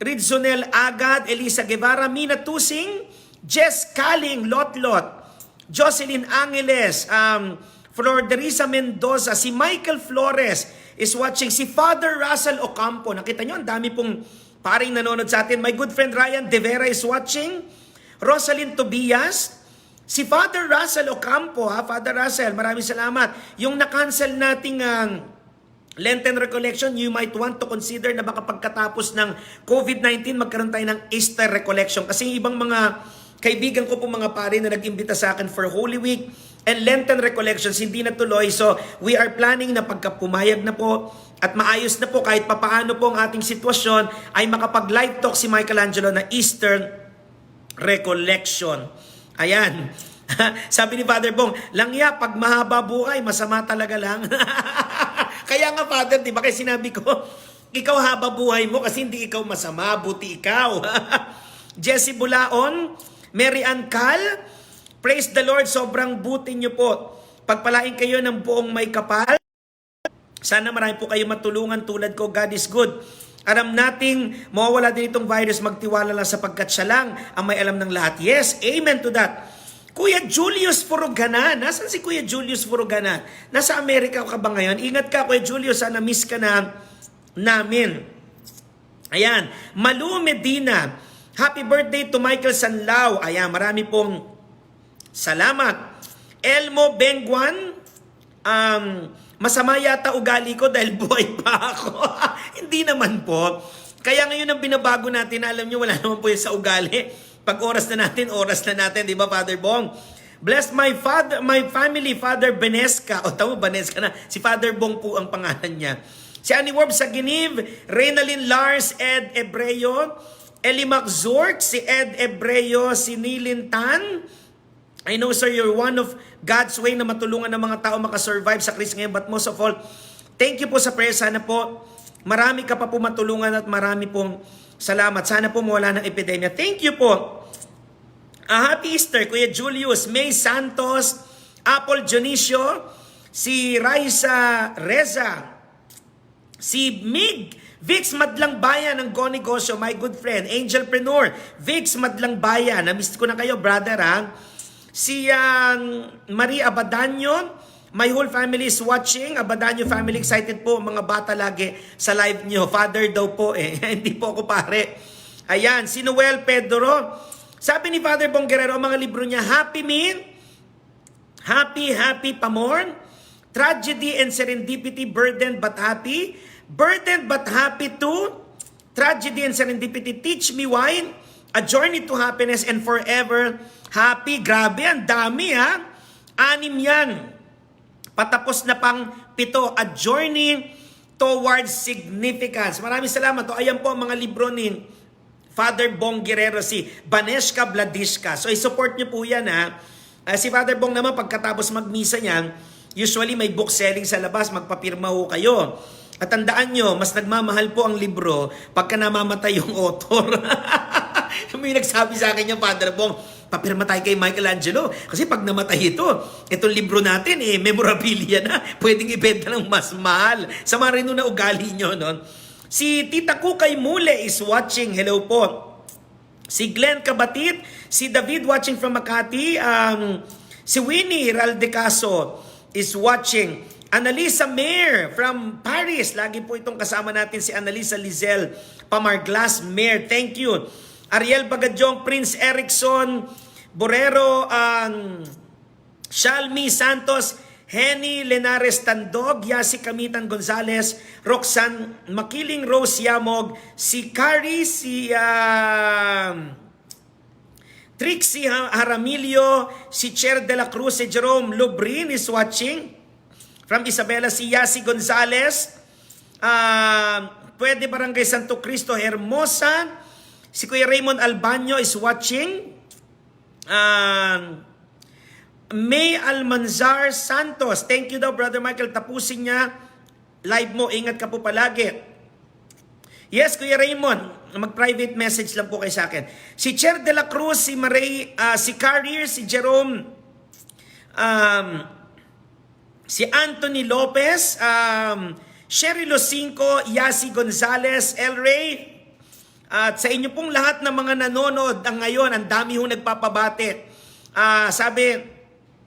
Ridzonel Agad, Elisa Guevara, Mina Tusing, Jess Kaling, Lotlot, Jocelyn Angeles, Florderisa Mendoza, si Michael Flores is watching, si Father Russell Ocampo. Nakita nyo, ang dami pong paring nanonood sa atin. My good friend Ryan De Vera is watching. Rosalind Tobias, si Father Russell Ocampo, Father Russell, maraming salamat. Yung na-cancel nating Lenten Recollection, you might want to consider na baka pagkatapos ng COVID-19, magkaroon tayo ng Easter Recollection. Kasi yung ibang mga kaibigan ko po mga pare na nag-imbita sa akin for Holy Week and Lenten Recollections, hindi natuloy. So, we are planning na pagka pumayag na po at maayos na po kahit papaano po ang ating sitwasyon, ay makapag-live talk si Michelangelo na Easter Recollection. Ayan. Sabi ni Father Bong, langya, pag mahaba buhay, masama talaga lang. Kaya nga, Father, di ba kaya sinabi ko, ikaw haba buhay mo kasi hindi ikaw masama, buti ikaw. Jessie Bulaon, Mary Ann Cal, praise the Lord, sobrang buti niyo po. Pagpalain kayo ng buong may kapal. Sana marami po kayo matulungan tulad ko. God is good. Alam nating mawawala din itong virus, magtiwala lang sapagkat siya lang ang may alam ng lahat. Yes, amen to that. Kuya Julius Furugana, nasan si Kuya Julius Furugana? Nasa Amerika ka ba ngayon? Ingat ka, Kuya Julius, sana miss ka na namin. Ayan, Malu Medina, happy birthday to Michael Sanlao. Ayan, marami pong salamat. Elmo Benguan, masama yata ugali ko dahil buhay pa ako. Hindi naman po. Kaya ngayon ang binabago natin, alam nyo, wala naman po yun sa ugali. Pag oras na natin, di ba, Father Bong? Bless my family, Father Benesca. O, tamo, Benesca na. Si Father Bong po ang pangalan niya. Si Annie Warb sa Giniv, Reynalyn Lars, Ed Ebreo, Elimac Zork, si Ed Ebreo, si Nilin Tan. I know, sir, you're one of God's way na matulungan ng mga tao makasurvive sa Christ ngayon. But most of all, thank you po sa prayer. Sana po, marami ka pa po matulungan at marami pong salamat. Sana po mawala ng epidemya. Thank you po. Happy Easter, Kuya Julius, May Santos, Apple Dionisio, si Raisa Reza, si Mig, Vix Madlang Bayan ng Go Negosyo, my good friend, Angelpreneur, Vix Madlang Bayan, na-miss ko na kayo, brother, ha? Si Marie Abadanyo, my whole family is watching. Abadanyo family, excited po, mga bata lagi sa live nyo. Father daw po hindi po ako pare. Ayan, si Noel Pedro, sabi ni Father Bong Guerrero, ang mga libro niya, Happy Me, Happy Pamorn, Tragedy and Serendipity, Burdened but Happy, Burdened but Happy Too, Tragedy and Serendipity, Teach Me Why, A Journey to Happiness and Forever Happy. Grabe, ang dami, ha? 6 yan. Patapos na pang 7, A Journey Towards Significance. Maraming salamat. O, ayan po ang mga libro ni Father Bong Guerrero, si Baneska Bladishka. So, i-support niyo po yan, ha? Si Father Bong naman, pagkatapos magmisa niya, usually may book selling sa labas, magpapirma ho kayo. At tandaan nyo, mas nagmamahal po ang libro pagka namamatay yung author. May nagsabi sa akin yung Father Bong, papirma tayo kay Michelangelo. Kasi pag namatay itong libro natin, memorabilia na. Pwedeng ibenta ng mas mahal. Sama rin na ugali nyo, no? Si Tita Kukay Mule is watching. Hello po. Si Glenn Kabatit, si David watching from Makati. Si Winnie Raldecaso is watching. Annalisa Mayer from Paris. Lagi po itong kasama natin si Annalisa Lizelle Pamarglas Mayer. Thank you. Ariel Bagadyong, Prince Erickson, Borero, Shalmi Santos, Henny Lenares Tandog, Yasi Kamitan Gonzales, Roxanne Makiling Rose Yamog, si Carrie, si Trixie Haramilio, si Cher de la Cruz, si Jerome Lubrin is watching. From Isabela, si Yasi Gonzales, Pwede Barangay Santo Cristo Hermosa, si Kuya Raymond Albanyo is watching. May Almanzar Santos, thank you daw Brother Michael, tapusin niya live mo, ingat ka po palagi. Yes, Kuya Raymond, mag-private message lang po kayo sa akin. Si Cher de la Cruz, si Marie, si Carrier, si Jerome, si Anthony Lopez, Sherry Locinco, Yasi Gonzalez, El Rey, at sa inyo pong lahat ng mga nanonood ang ngayon, ang dami hong nagpapabate. Sabi,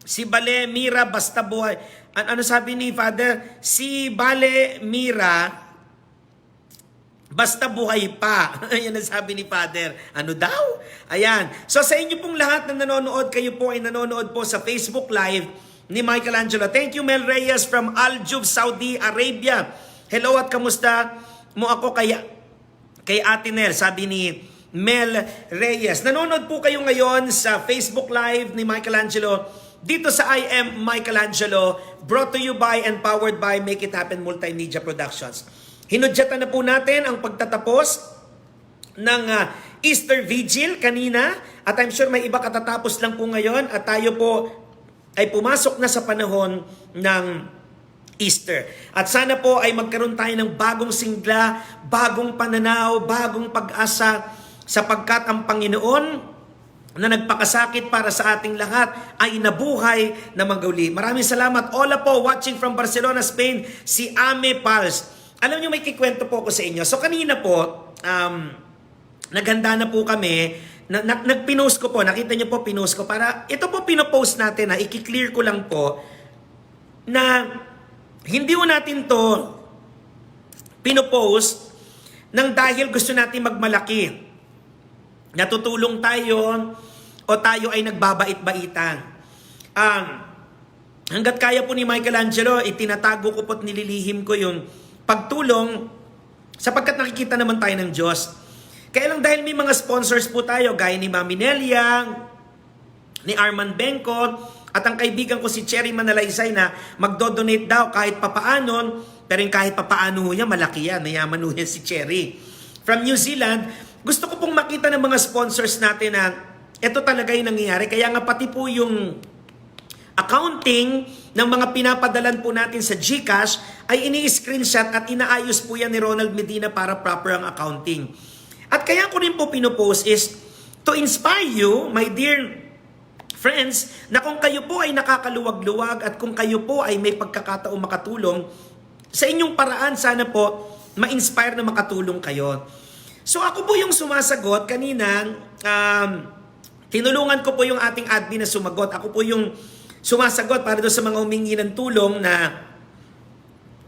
si Bale Mira, basta buhay. Ano sabi ni Father? Si Bale Mira, basta buhay pa. Ayan ang sabi ni Father. Ano daw? Ayan. So sa inyo pong lahat na nanonood, kayo po ay nanonood po sa Facebook Live ni Michelangelo. Thank you, Mel Reyes from Al Jub, Saudi Arabia. Hello at kamusta mo ako kay Ate Nel, sabi ni Mel Reyes. Nanonood po kayo ngayon sa Facebook Live ni Michelangelo dito sa I Am Michelangelo, brought to you by and powered by Make It Happen Multimedia Productions. Hinudyatan na po natin ang pagtatapos ng Easter Vigil kanina at I'm sure may iba katatapos lang po ngayon at tayo po ay pumasok na sa panahon ng Easter. At sana po ay magkaroon tayo ng bagong sigla, bagong pananaw, bagong pag-asa sapagkat ang Panginoon na nagpakasakit para sa ating lahat ay nabuhay na magauli. Maraming salamat. Hola po, watching from Barcelona, Spain, si Ame Pals. Alam niyo, may kikwento po ako sa inyo. So kanina po, naghanda na po kami, nagpinost ko po, nakita niyo po, pinost ko. Para, ito po pinopost natin, i-clear ko lang po, na hindi mo natin to pinopost nang dahil gusto natin magmalaki. Natutulong tayo o tayo ay nagbabait-baitan. Hanggat kaya po ni Michelangelo, itinatago ko po at nililihim ko yung pagtulong sapagkat nakikita naman tayo ng Diyos. Kaya lang dahil may mga sponsors po tayo, gaya ni Mami Nelia, ni Arman Benko, at ang kaibigan ko si Cherry Manalaysay na magdo-donate daw kahit papaano, pero yung kahit papaano niya, malaki yan, mayaman yan si Cherry. From New Zealand, gusto ko pong makita ng mga sponsors natin na ito talaga yung nangyayari. Kaya nga pati po yung accounting ng mga pinapadalan po natin sa GCash ay ini-screenshot at inaayos po yan ni Ronald Medina para proper ang accounting. At kaya ko rin po pinopost is to inspire you, my dear friends, na kung kayo po ay nakakaluwag-luwag at kung kayo po ay may pagkakataong makatulong, sa inyong paraan sana po ma-inspire na makatulong kayo. So ako po yung sumasagot kanina, tinulungan ko po yung ating admin na sumagot. Ako po yung sumasagot para doon sa mga humingi ng tulong na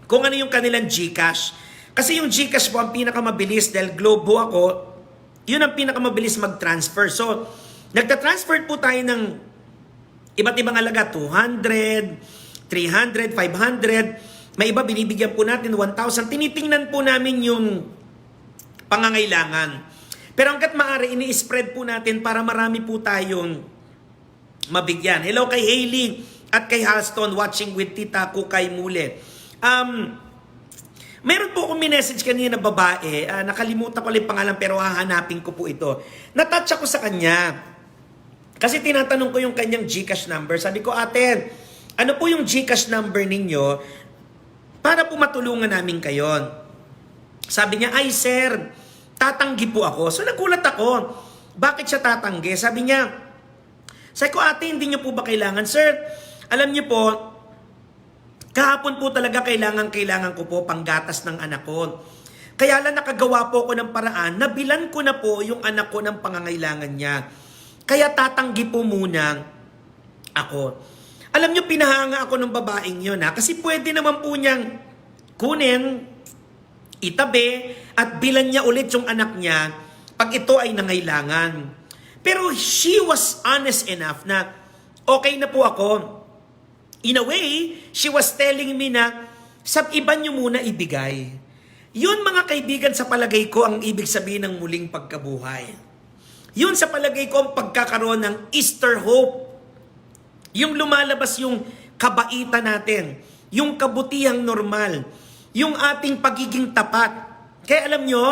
kung ano yung kanilang GCash. Kasi yung GCash po ang pinakamabilis dahil Globo ako, yun ang pinakamabilis mag-transfer. So, nagta-transfer po tayo ng iba't ibang halaga, 200, 300, 500. May iba binibigyan po natin 1,000. Tinitingnan po namin yung pangangailangan. Pero hanggat maaari, ini-spread po natin para marami po tayong mabigyan. Hello kay Hailey at kay Halston watching with Tita Kukay Mule. Meron po akong minessage kanina babae, nakalimutan ko lang pangalan pero hahanapin ko po ito. Natouch ako sa kanya. Kasi tinatanong ko yung kanyang GCash number. Sabi ko, ate, ano po yung GCash number ninyo para po matulungan namin kayo? Sabi niya, ay sir, tatanggi po ako. So nagulat ako. Bakit siya tatanggi? Sabi ko, ate, hindi niyo po ba kailangan? Sir, alam niyo po, kahapon po talaga kailangan ko po panggatas ng anak ko. Kaya lang nakagawa po ako ng paraan, nabilan ko na po yung anak ko ng pangangailangan niya. Kaya tatanggi po muna ako. Alam niyo, pinahanga ako ng babaeng yun kasi pwede naman po niyang kunin, itabi, at bilan niya ulit yung anak niya pag ito ay nangailangan. Pero she was honest enough na okay na po ako. In a way, she was telling me na sa iba niyo muna ibigay. Yun mga kaibigan, sa palagay ko ang ibig sabihin ng muling pagkabuhay. Yun sa palagay ko ang pagkakaroon ng Easter hope. Yung lumalabas yung kabaitan natin, yung kabutihang normal, yung ating pagiging tapat. Kaya alam nyo,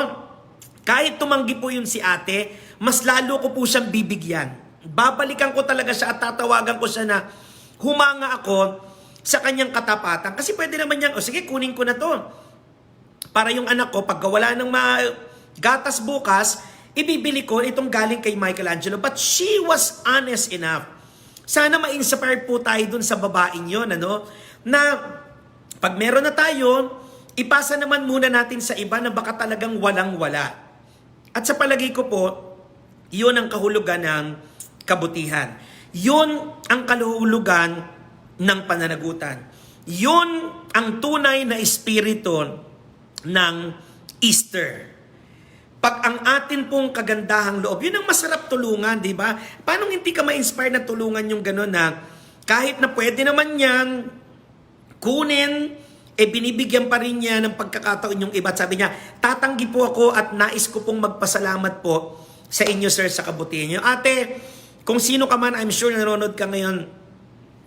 kahit tumanggi po yun si ate, mas lalo ko po siyang bibigyan. Babalikan ko talaga siya at tatawagan ko siya na humanga ako sa kanyang katapatan. Kasi pwede naman niya, sige, kunin ko na to. Para yung anak ko, pagka wala ng gatas bukas, ibibili ko itong galing kay Michelangelo. But she was honest enough. Sana ma-inspire po tayo dun sa babaeng yun, na pag meron na tayo, ipasa naman muna natin sa iba na baka talagang walang-wala. At sa palagay ko po, yun ang kahulugan ng kabutihan. Yun ang kahulugan ng pananagutan. Yun ang tunay na espiritu ng Easter. Pag ang atin pong kagandahang loob, yun ang masarap tulungan, di ba? Paano hindi ka ma-inspire na tulungan yung gano'n na kahit na pwede naman yan, kunin, binibigyan pa rin niya ng pagkakataon yung iba. At sabi niya, tatanggi po ako at nais ko pong magpasalamat po sa inyo, sir, sa kabutihan niyo. Ate, kung sino ka man, I'm sure nanonood ka ngayon,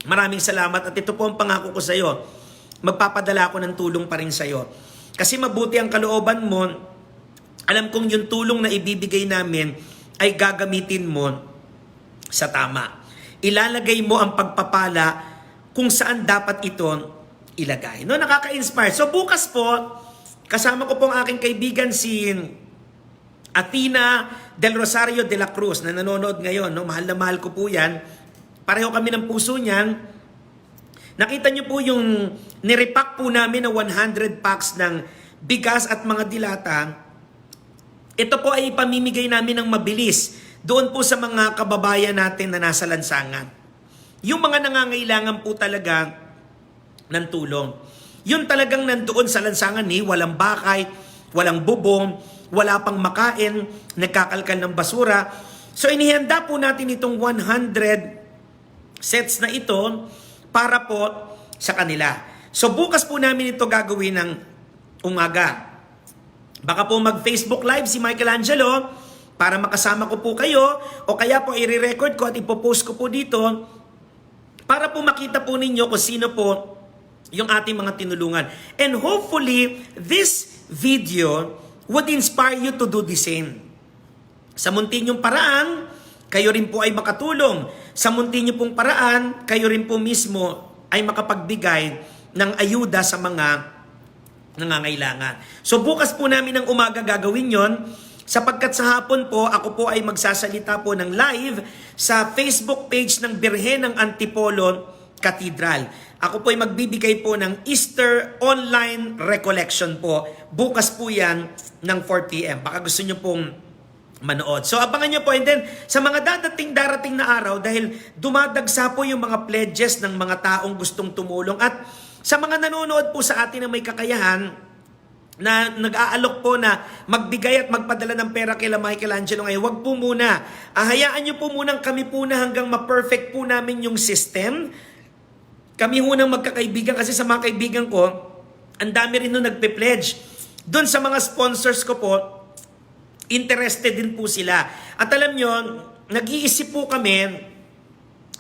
maraming salamat. At ito po ang pangako ko sa iyo, magpapadala ako ng tulong pa rin sa iyo. Kasi mabuti ang kalooban mo, alam kong yung tulong na ibibigay namin ay gagamitin mo sa tama. Ilalagay mo ang pagpapala kung saan dapat ito ilagay. No, nakaka-inspire. So bukas po, kasama ko pong aking kaibigan si Athena Del Rosario de la Cruz na nanonood ngayon. No? Mahal na mahal ko po yan. Pareho kami ng puso niyan. Nakita niyo po yung nirepack po namin na 100 packs ng bigas at mga dilata. Ito po ay ipamimigay namin ng mabilis doon po sa mga kababayan natin na nasa lansangan. Yung mga nangangailangan po talaga ng tulong. Yun talagang nandoon sa lansangan walang bakay, walang bubong, wala pang makain, nagkakalkal ng basura. So inihanda po natin itong 100 sets na ito para po sa kanila. So bukas po namin ito gagawin ng umaga. Baka po mag-Facebook Live si Michelangelo para makasama ko po kayo o kaya po i-record ko at ipopost ko po dito para po makita po ninyo kung sino po yung ating mga tinulungan. And hopefully, this video would inspire you to do the same. Sa munti niyong paraan, kayo rin po ay makatulong. Sa munti niyo pong paraan, kayo rin po mismo ay makapagbigay ng ayuda sa mga nangangailangan. So bukas po namin ng umaga gagawin yon, sapagkat sa hapon po, ako po ay magsasalita po ng live sa Facebook page ng Birhen ng Antipolo Cathedral. Ako po ay magbibigay po ng Easter online recollection po. Bukas po yan ng 4 p.m. Baka gusto nyo pong manood. So abangan nyo po. And then sa mga darating na araw, dahil dumadagsa po yung mga pledges ng mga taong gustong tumulong. At sa mga nanonood po sa atin na may kakayahan, na nag-aalok po na magbigay at magpadala ng pera kay Michelangelo ngayon, wag po muna. Hayaan nyo po munang kami po na hanggang ma-perfect po namin yung system. Kami hunang magkakaibigan kasi sa mga kaibigan ko, ang dami rin nung nagpe-pledge. Doon sa mga sponsors ko po, interested din po sila. At alam nyo, nag-iisip po kami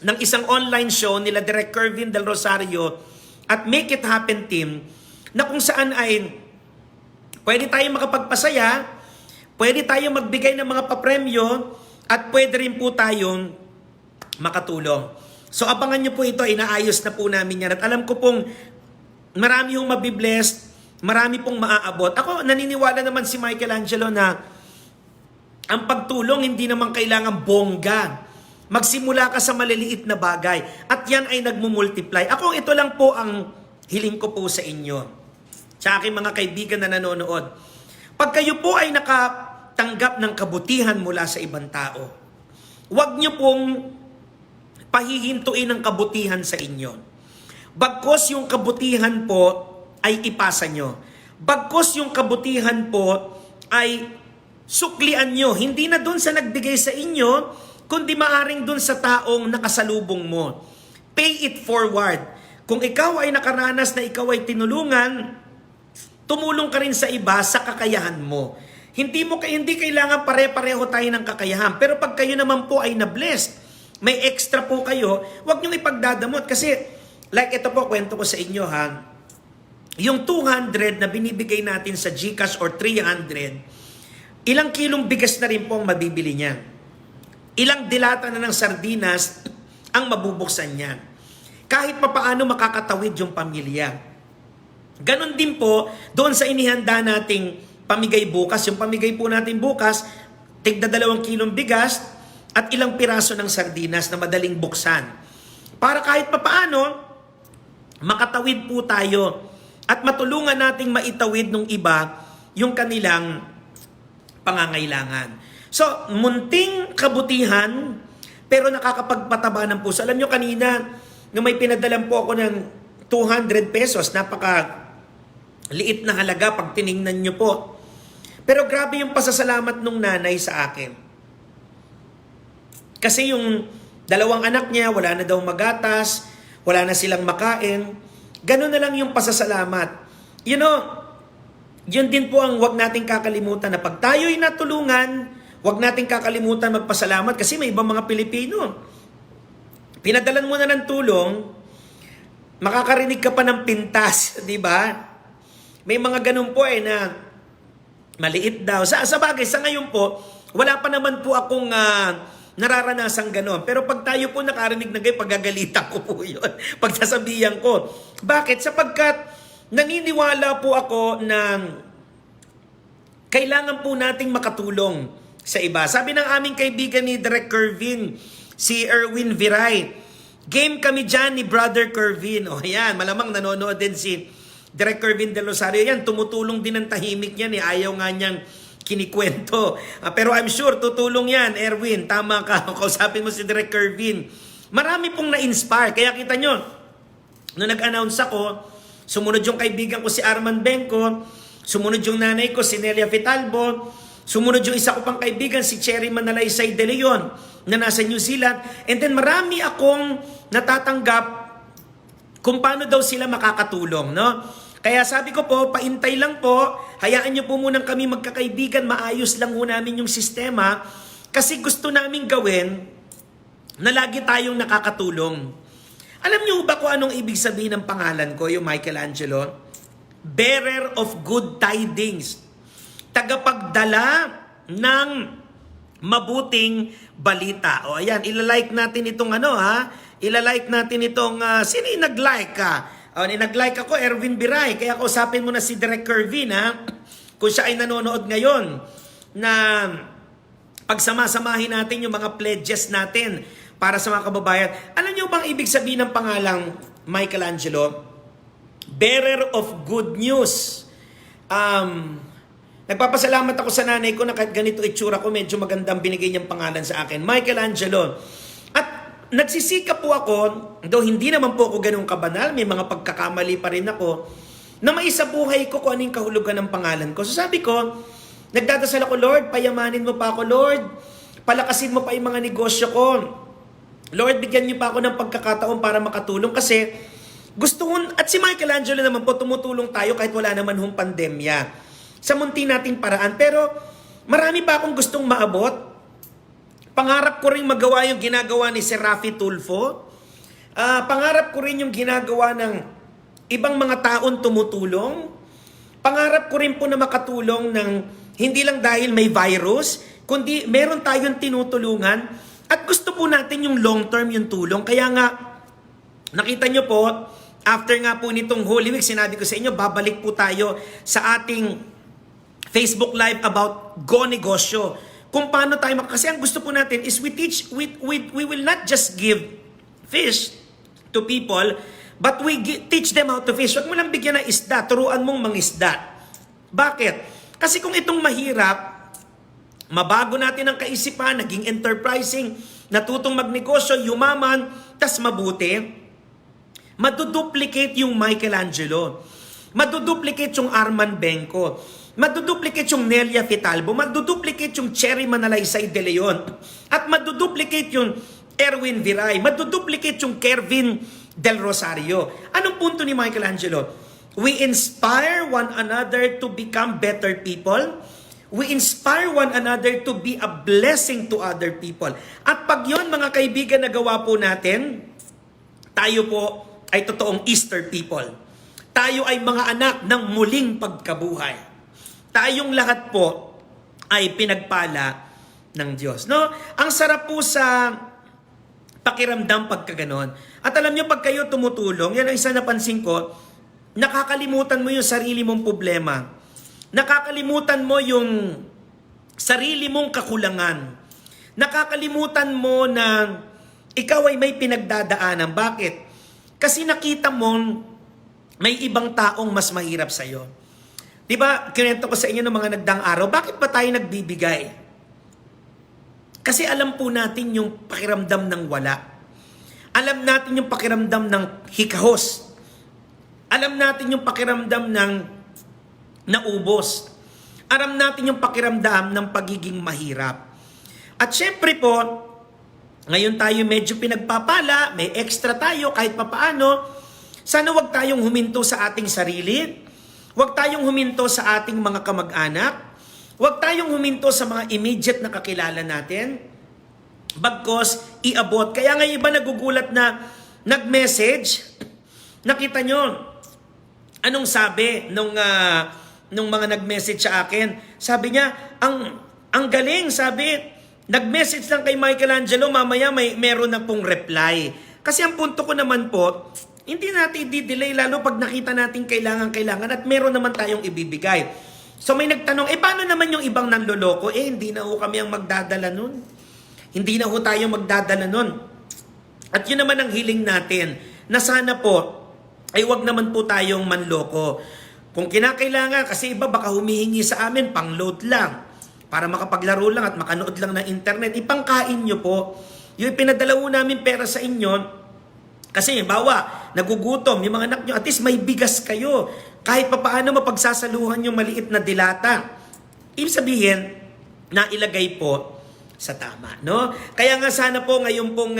ng isang online show nila Direk Kervin Del Rosario at Make It Happen Team na kung saan ay pwede tayong makapagpasaya, pwede tayong magbigay ng mga papremyo at pwede rin po tayong makatulong. So abangan nyo po ito, inaayos na po namin yan. At alam ko pong marami yung mabiblessed, marami pong maaabot. Ako naniniwala naman si Michelangelo na ang pagtulong hindi naman kailangan bongga. Magsimula ka sa maliliit na bagay at yan ay nagmumultiply. Ako ito lang po ang hiling ko po sa inyo, sa aking mga kaibigan na nanonood. Pag kayo po ay nakatanggap ng kabutihan mula sa ibang tao, huwag nyo pong pahihintuin ang kabutihan sa inyo. Bagkos yung kabutihan po ay ipasa nyo. Bagkos yung kabutihan po ay suklian nyo. Hindi na dun sa nagbigay sa inyo, kundi maaring dun sa taong nakasalubong mo. Pay it forward. Kung ikaw ay nakaranas na ikaw ay tinulungan, tumulong ka rin sa iba sa kakayahan mo. Hindi kailangan pare-pareho tayo ng kakayahan. Pero pag kayo naman po ay na-blessed, may extra po kayo, huwag niyong ipagdadamot. Kasi, like ito po, kwento ko sa inyo ha, yung 200 na binibigay natin sa GCash or 300, ilang kilong bigas na rin po ang mabibili niya. Ilang dilata na ng sardinas ang mabubuksan niya. Kahit papaano makakatawid yung pamilya. Ganon din po, doon sa inihanda nating pamigay bukas. Yung pamigay po natin bukas, tigda 2 kilong bigas at ilang piraso ng sardinas na madaling buksan. Para kahit papaano, makatawid po tayo at matulungan nating maitawid ng iba yung kanilang pangangailangan. So, munting kabutihan, pero nakakapagpataba ng puso. Alam nyo kanina, nung may pinadalan po ako ng 200 pesos, napaka liit na halaga pag tiningnan nyo po. Pero grabe yung pasasalamat nung nanay sa akin. Kasi yung dalawang anak niya, wala na daw magatas, wala na silang makain. Ganun na lang yung pasasalamat. You know, yun din po ang wag nating kakalimutan na pag tayo'y natulungan, wag nating kakalimutan magpasalamat kasi may ibang mga Pilipino. Pinadalan mo na ng tulong, makakarinig ka pa ng pintas, di ba? May mga ganun po na maliit daw. Sa bagay, sa ngayon po, wala pa naman po akong nararanasang gano'n. Pero pag tayo po nakarinig na gayon, paggagalitan ko po yun. Pagsasabihan ko. Bakit? Sapagkat naniniwala po ako na kailangan po nating makatulong sa iba. Sabi ng aming kaibigan ni Direk Kervin, si Erwin Viray, game kami dyan ni Brother Kervin. O yan, malamang nanonood din si Direk Kervin Del Rosario. Yan, tumutulong din ng tahimik yan. Ayaw nga niyang kinikwento. Pero I'm sure tutulong yan, Erwin. Tama ka. Kausapin mo si Direk Kervin. Marami pong na-inspire. Kaya kita nyo, nung nag-announce ako, sumunod yung kaibigan ko si Arman Benco, sumunod yung nanay ko si Nelia Fitalbo, sumunod yung isa ko pang kaibigan si Cherry Manalaysay de Leon na nasa New Zealand. And then marami akong natatanggap kung paano daw sila makakatulong, no? Kaya sabi ko po, paintay lang po, hayaan niyo po munang kami magkakaibigan, maayos lang ho namin yung sistema kasi gusto namin gawin na lagi tayong nakakatulong. Alam niyo ba kung anong ibig sabihin ng pangalan ko, yung Michelangelo? Bearer of good tidings. Tagapagdala ng mabuting balita. O ayan, ilalike natin itong ilalike natin itong, sino yung nag-like ka? Nag-like ako, Erwin Biray. Kaya kausapin mo na si Direk Kervin, kung siya ay nanonood ngayon, na pagsamasamahin natin yung mga pledges natin para sa mga kababayan. Alam niyo bang ibig sabihin ng pangalang Michelangelo? Bearer of good news. Nagpapasalamat ako sa nanay ko na kahit ganito itsura ko, medyo magandang binigay niyang pangalan sa akin. Michelangelo. At nagsisika po ako, though hindi naman po ako ganun kabanal, may mga pagkakamali pa rin ako, na maisabuhay ko kung anong kahulugan ng pangalan ko. So sabi ko, nagdadasal ako, Lord, payamanin mo pa ako, Lord, palakasin mo pa yung mga negosyo ko. Lord, bigyan niyo pa ako ng pagkakataon para makatulong kasi gusto ko, at si Michelangelo naman po, tumutulong tayo kahit wala naman hong pandemya sa munti nating paraan. Pero marami pa akong gustong maabot. Pangarap ko rin magawa yung ginagawa ni Sir Rafi Tulfo. Pangarap ko rin yung ginagawa ng ibang mga taon tumutulong. Pangarap ko rin po na makatulong ng hindi lang dahil may virus, kundi meron tayong tinutulungan at gusto po natin yung long term yung tulong. Kaya nga, nakita nyo po, after nga po nitong Holy Week, sinabi ko sa inyo, babalik po tayo sa ating Facebook Live about Go Negosyo. Kung paano tayo, kasi ang gusto po natin is we will not just give fish to people, but we teach them how to fish. Huwag mo lang bigyan ng isda, turuan mong mangisda. Bakit? Kasi kung itong mahirap, mabago natin ang kaisipan, naging enterprising, natutong magnegosyo, yumaman, tas mabuti, maduduplicate yung Michelangelo, maduduplicate yung Arman Benco, maduduplicate yung Nelia Fitalbo, maduduplicate yung Cherry Manalaysay de Leon, at maduduplicate yung Erwin Viray, maduduplicate yung Kervin Del Rosario. Anong punto ni Michelangelo? We inspire one another to become better people. We inspire one another to be a blessing to other people. At pag yun, mga kaibigan, nagawa po natin, tayo po ay totoong Easter people. Tayo ay mga anak ng muling pagkabuhay. Tayong lahat po ay pinagpala ng Diyos. No? Ang sarap po sa pakiramdam pagkaganon. At alam niyo, pag kayo tumutulong, yan ang isa napansin ko, nakakalimutan mo yung sarili mong problema. Nakakalimutan mo yung sarili mong kakulangan. Nakakalimutan mo na ikaw ay may pinagdadaanan. Bakit? Kasi nakita mo may ibang taong mas mahirap sa'yo. Di ba, kinento ko sa inyo ng mga nagdaang araw, bakit ba tayo nagbibigay? Kasi alam po natin yung pakiramdam ng wala. Alam natin yung pakiramdam ng hikahos. Alam natin yung pakiramdam ng naubos. Alam natin yung pakiramdam ng pagiging mahirap. At syempre po, ngayon tayo medyo pinagpapala, may extra tayo kahit papaano. Sana wag tayong huminto sa ating sarili. Wag tayong huminto sa ating mga kamag-anak. Wag tayong huminto sa mga immediate na kakilala natin. Bagkos, iabot. Kaya nga iba nagugulat na nag-message. Nakita nyo, anong sabi nung mga nag-message sa akin? Sabi niya, ang galing, sabi, nag-message lang kay Michelangelo, mamaya meron na pong reply. Kasi ang punto ko naman po, hindi natin i-delay lalo pag nakita natin kailangan at meron naman tayong ibibigay. So may nagtanong, paano naman yung ibang nanloloko? Hindi na ho kami ang magdadala nun. Hindi na ho tayo magdadala nun. At yun naman ang hiling natin, na sana po, ay wag naman po tayong manloko. Kung kinakailangan, kasi iba baka humihingi sa amin, pang-load lang, para makapaglaro lang at makanood lang ng internet, ipangkain nyo po. Yung pinadala ho namin pera sa inyo, kasi bawa, nagugutom yung mga anak nyo, at least may bigas kayo. Kahit papaano mapagsasaluhan yung maliit na dilata. Ibig sabihin, nailagay po sa tama. No? Kaya nga sana po ngayon pong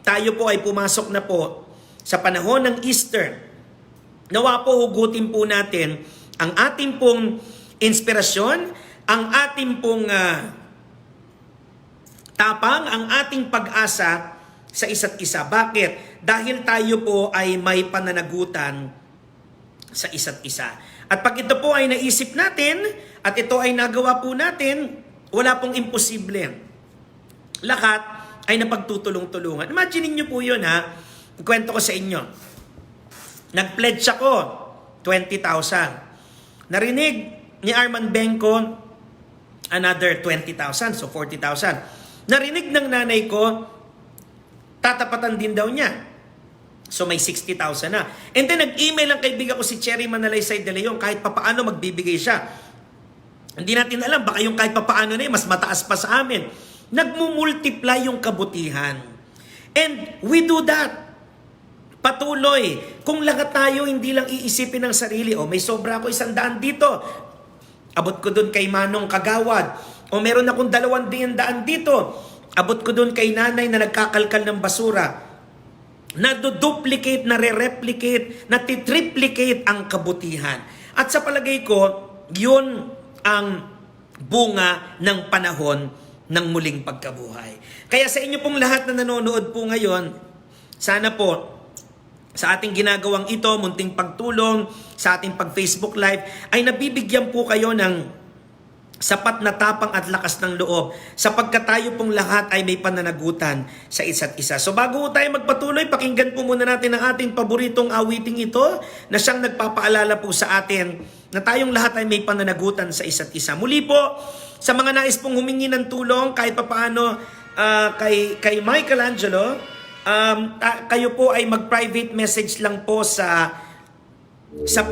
tayo po ay pumasok na po sa panahon ng Easter. Nawa po hugutin po natin ang ating pong inspirasyon, ang ating pong tapang, ang ating pag-asa sa isa't isa. Bakit? Dahil tayo po ay may pananagutan sa isa't isa. At pag ito po ay naisip natin at ito ay nagawa po natin, wala pong imposible. Lahat ay napagtutulong-tulungan. Imagine niyo po yun ha. Kwento ko sa inyo. Nag-pledge ako 20,000. Narinig ni Arman Benko another 20,000, so 40,000. Narinig ng nanay ko, tatapatan din daw niya. So may 60,000 na. And then nag-email ang kaibigan ko si Cherry Manalaysay de Leon, kahit papaano magbibigay siya. Hindi natin alam, baka yung kahit papaano na yun, mas mataas pa sa amin. Nagmumultiply yung kabutihan. And we do that. Patuloy. Kung lahat tayo hindi lang iisipin ng sarili, may sobra ako 100 dito. Abot ko dun kay Manong Kagawad. O meron akong 200 dito. Abot ko dun kay nanay na nagkakalkal ng basura. Naduduplicate, nare-replicate, natitriplicate ang kabutihan. At sa palagay ko, yun ang bunga ng panahon ng muling pagkabuhay. Kaya sa inyo pong lahat na nanonood po ngayon, sana po, sa ating ginagawang ito, munting pagtulong, sa ating pag-Facebook Live, ay nabibigyan po kayo ng sapat na tapang at lakas ng loob sapagkat tayo pong lahat ay may pananagutan sa isa't isa. So bago tayo magpatuloy, pakinggan po muna natin ang ating paboritong awiting ito na siyang nagpapaalala po sa atin na tayong lahat ay may pananagutan sa isa't isa. Muli po, sa mga nais pong humingi ng tulong kahit papaano kay Michelangelo, kayo po ay mag-private message lang po sa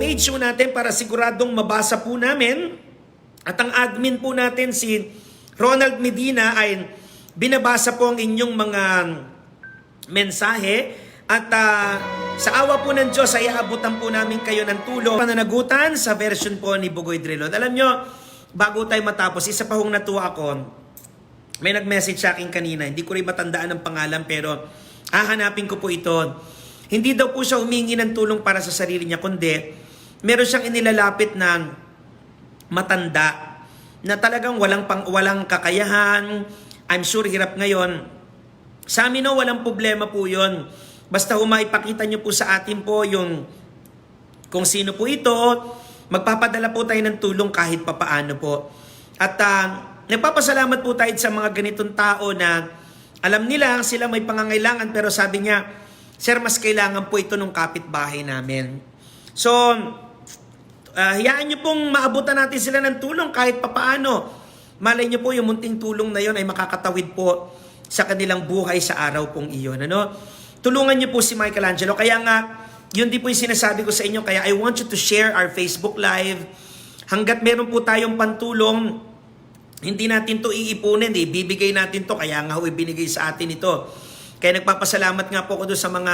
page po natin para siguradong mabasa po namin. At ang admin po natin si Ronald Medina ay binabasa po ang inyong mga mensahe at sa awa po ng Diyos ay aabutan po namin kayo ng tulong pananagutan sa version po ni Bugoy Drilon. Alam nyo, bago tayo matapos, isa pa hong natuwa ako, may nag-message sa akin kanina, hindi ko rin matandaan ang pangalan pero hahanapin ko po ito. Hindi daw po siya humingi ng tulong para sa sarili niya, kundi meron siyang inilalapit na matanda na talagang walang kakayahan. I'm sure hirap ngayon. Sa amin walang problema po yun. Basta maipakita nyo po sa atin po yung kung sino po ito, magpapadala po tayo ng tulong kahit papaano po. At nagpapasalamat po tayo sa mga ganitong tao na alam nila sila may pangangailangan pero sabi niya, sir, mas kailangan po ito ng kapitbahay namin. So, hayaan nyo pong maabutan natin sila ng tulong kahit papaano. Malay nyo po yung munting tulong na yon ay makakatawid po sa kanilang buhay sa araw pong iyon. Tulungan nyo po si Michelangelo. Kaya nga, yun din po yung sinasabi ko sa inyo. Kaya I want you to share our Facebook Live. Hanggat meron po tayong pantulong, hindi natin to iipunin, ibibigay natin to. Kaya nga ibinigay sa atin ito. Kaya nagpapasalamat nga po ako doon sa mga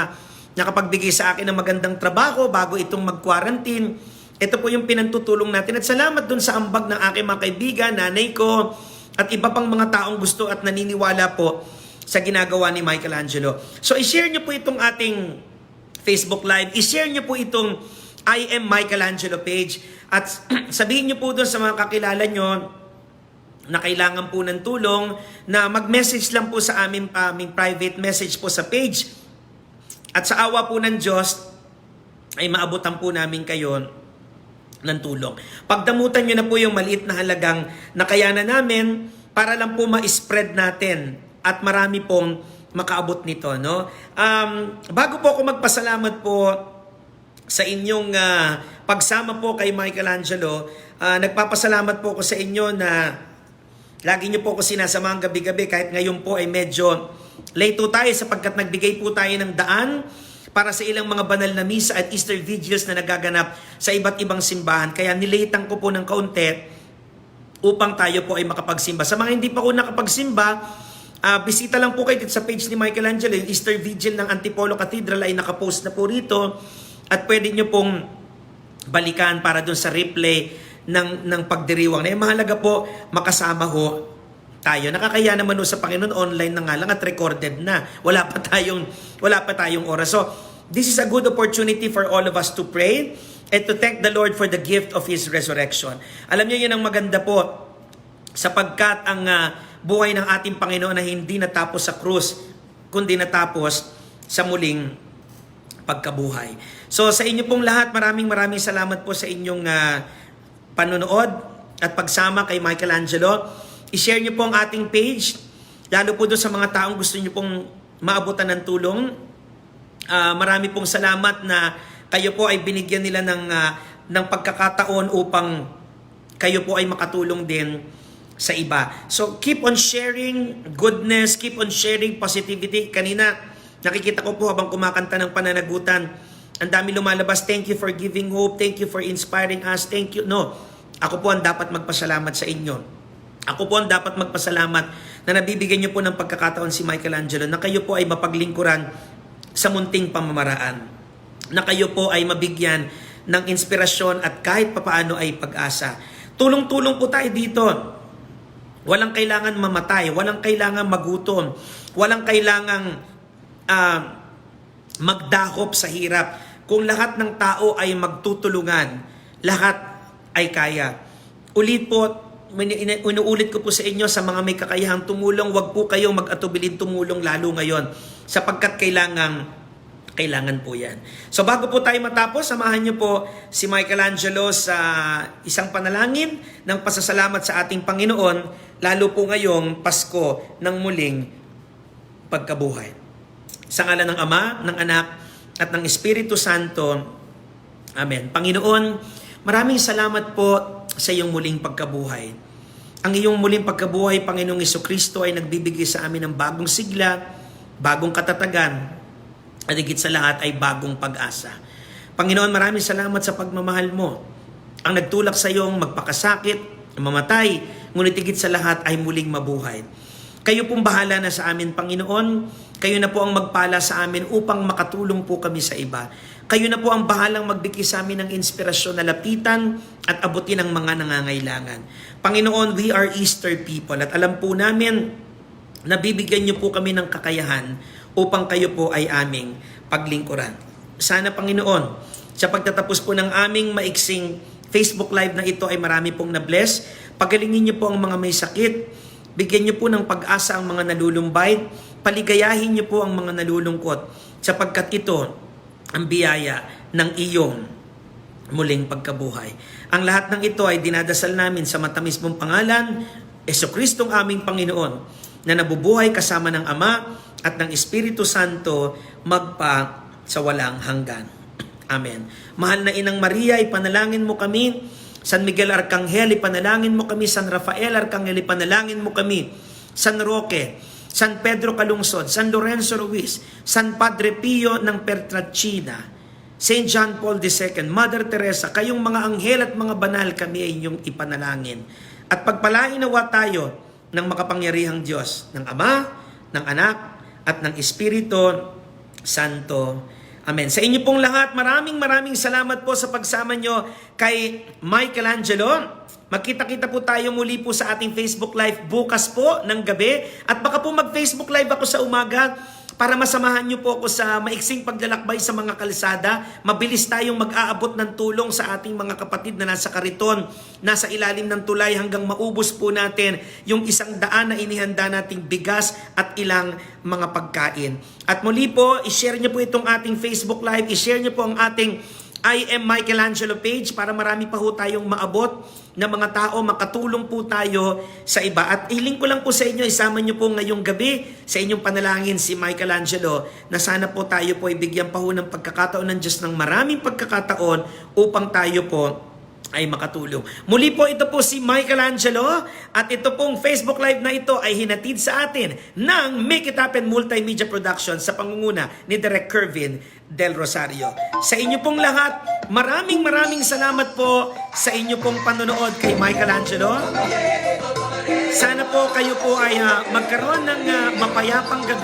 nakapagbigay sa akin ng magandang trabaho bago itong mag-quarantine. Ito po yung pinantutulong natin. At salamat doon sa ambag ng aking mga kaibigan, nanay ko, at iba pang mga taong gusto at naniniwala po sa ginagawa ni Michelangelo. So i-share nyo po itong ating Facebook Live. I-share nyo po itong I Am Michelangelo page. At sabihin nyo po doon sa mga kakilala nyo na kailangan po ng tulong na mag-message lang po sa aming private message po sa page. At sa awa po ng Diyos ay maabutan po namin kayo ng tulong. Pagdamutan nyo na po yung maliit na halagang nakayanan namin para lang po ma-spread natin at marami pong makaabot nito. No? Bago po ako magpasalamat po sa inyong pagsama po kay Michelangelo, nagpapasalamat po ako sa inyo na lagi nyo po ako sinasamahan gabi-gabi kahit ngayon po ay medyo late po tayo sapagkat nagbigay po tayo ng daan para sa ilang mga banal na misa at Easter vigils na nagaganap sa iba't ibang simbahan. Kaya nilatean ko po ng kaunti upang tayo po ay makapagsimba. Sa mga hindi pa po nakapagsimba, bisita lang po kayo dito sa page ni Michelangelo. Yung Easter Vigil ng Antipolo Cathedral ay nakapost na po rito at pwede nyo pong balikan para dun sa replay ng pagdiriwang. Na mahalaga po makasama ho tayo. Nakakaya naman sa Panginoon, online na nga lang at recorded na. Wala pa tayong oras. So, this is a good opportunity for all of us to pray and to thank the Lord for the gift of His resurrection. Alam niyo, yun ang maganda po sapagkat ang buhay ng ating Panginoon na hindi natapos sa krus, kundi natapos sa muling pagkabuhay. So, sa inyo pong lahat, maraming salamat po sa inyong panonood at pagsama kay Michelangelo. I-share nyo po ang ating page, lalo po doon sa mga taong gusto nyo pong maabutan ng tulong. Marami pong salamat na kayo po ay binigyan nila ng pagkakataon upang kayo po ay makatulong din sa iba. So keep on sharing goodness, keep on sharing positivity. Kanina, nakikita ko po habang kumakanta ng pananagutan, ang dami lumalabas, thank you for giving hope, thank you for inspiring us, thank you. No, ako po ang dapat magpasalamat sa inyo. Ako po ang dapat magpasalamat na nabibigyan niyo po ng pagkakataon si Michelangelo na kayo po ay mapaglingkuran sa munting pamamaraan. Na kayo po ay mabigyan ng inspirasyon at kahit papaano ay pag-asa. Tulong-tulong po tayo dito. Walang kailangan mamatay, walang kailangan magutom, walang kailangang magdakop sa hirap. Kung lahat ng tao ay magtutulungan, lahat ay kaya. Ulit po, inuulit ko po sa inyo sa mga may kakayahang tumulong, wag po kayong mag-atubilin tumulong lalo ngayon sapagkat kailangan po yan. So bago po tayo matapos, samahan niyo po si Michelangelo sa isang panalangin ng pasasalamat sa ating Panginoon, lalo po ngayong Pasko ng muling pagkabuhay. Sa ngalan ng Ama, ng Anak, at ng Espiritu Santo. Amen. Panginoon, maraming salamat po sa iyong muling pagkabuhay. Ang iyong muling pagkabuhay, Panginoong Jesucristo, ay nagbibigay sa amin ng bagong sigla, bagong katatagan, at higit sa lahat ay bagong pag-asa. Panginoon, maraming salamat sa pagmamahal mo. Ang nagtulak sa iyong magpakasakit, mamatay, ngunit higit sa lahat ay muling mabuhay. Kayo pong bahala na sa amin, Panginoon. Kayo na po ang magpala sa amin upang makatulong po kami sa iba. Kayo na po ang bahalang magbigay sa amin ng inspirasyon na lapitan at abutin ang mga nangangailangan. Panginoon, we are Easter people at alam po namin na bibigyan niyo po kami ng kakayahan upang kayo po ay aming paglingkuran. Sana, Panginoon, sa pagtatapos po ng aming maiksing Facebook Live na ito ay marami pong na-bless. Pagalingin niyo po ang mga may sakit. Bigyan niyo po ng pag-asa ang mga nalulumbay. Paligayahin niyo po ang mga nalulungkot sapagkat ito ang biyaya ng iyong muling pagkabuhay. Ang lahat ng ito ay dinadasal namin sa matamis mong pangalan, Jesucristong aming Panginoon, na nabubuhay kasama ng Ama at ng Espiritu Santo magpa sa walang hanggan. Amen. Mahal na Inang Maria, ipanalangin mo kami. San Miguel Arcangel, ipanalangin mo kami. San Rafael Arcangel, ipanalangin mo kami. San Roque, San Pedro Calungsod, San Lorenzo Ruiz, San Padre Pio ng Petrachina, St. John Paul II, Mother Teresa, kayong mga anghel at mga banal, kami ay inyong ipanalangin. At pagpalain nawa tayo ng makapangyarihang Diyos, ng Ama, ng Anak, at ng Espiritu Santo. Amen. Sa inyo pong lahat, maraming salamat po sa pagsama nyo kay Michelangelo. Magkita-kita po tayo muli po sa ating Facebook Live bukas po ng gabi. At baka po mag-Facebook Live ako sa umaga para masamahan nyo po ako sa maiksing paglalakbay sa mga kalsada. Mabilis tayong mag-aabot ng tulong sa ating mga kapatid na nasa kariton, nasa ilalim ng tulay hanggang maubos po natin yung 100 na inihanda nating bigas at ilang mga pagkain. At muli po, ishare nyo po itong ating Facebook Live, ishare nyo po ang ating I am Michelangelo page para marami pa ho tayong maabot na mga tao, makatulong po tayo sa iba. At iling ko lang po sa inyo, isama nyo po ngayong gabi sa inyong panalangin si Michelangelo na sana po tayo po ibigyan pa ho ng pagkakataon ng Diyos ng maraming pagkakataon upang tayo po ay makatulong. Muli po, ito po si Michelangelo at ito pong Facebook Live na ito ay hinatid sa atin ng Make It Happen Multimedia Production sa pangunguna ni Direk Kervin Del Rosario. Sa inyo pong lahat, maraming salamat po sa inyo pong panonood kay Michelangelo. Sana po kayo po ay magkaroon ng mapayapang gabi.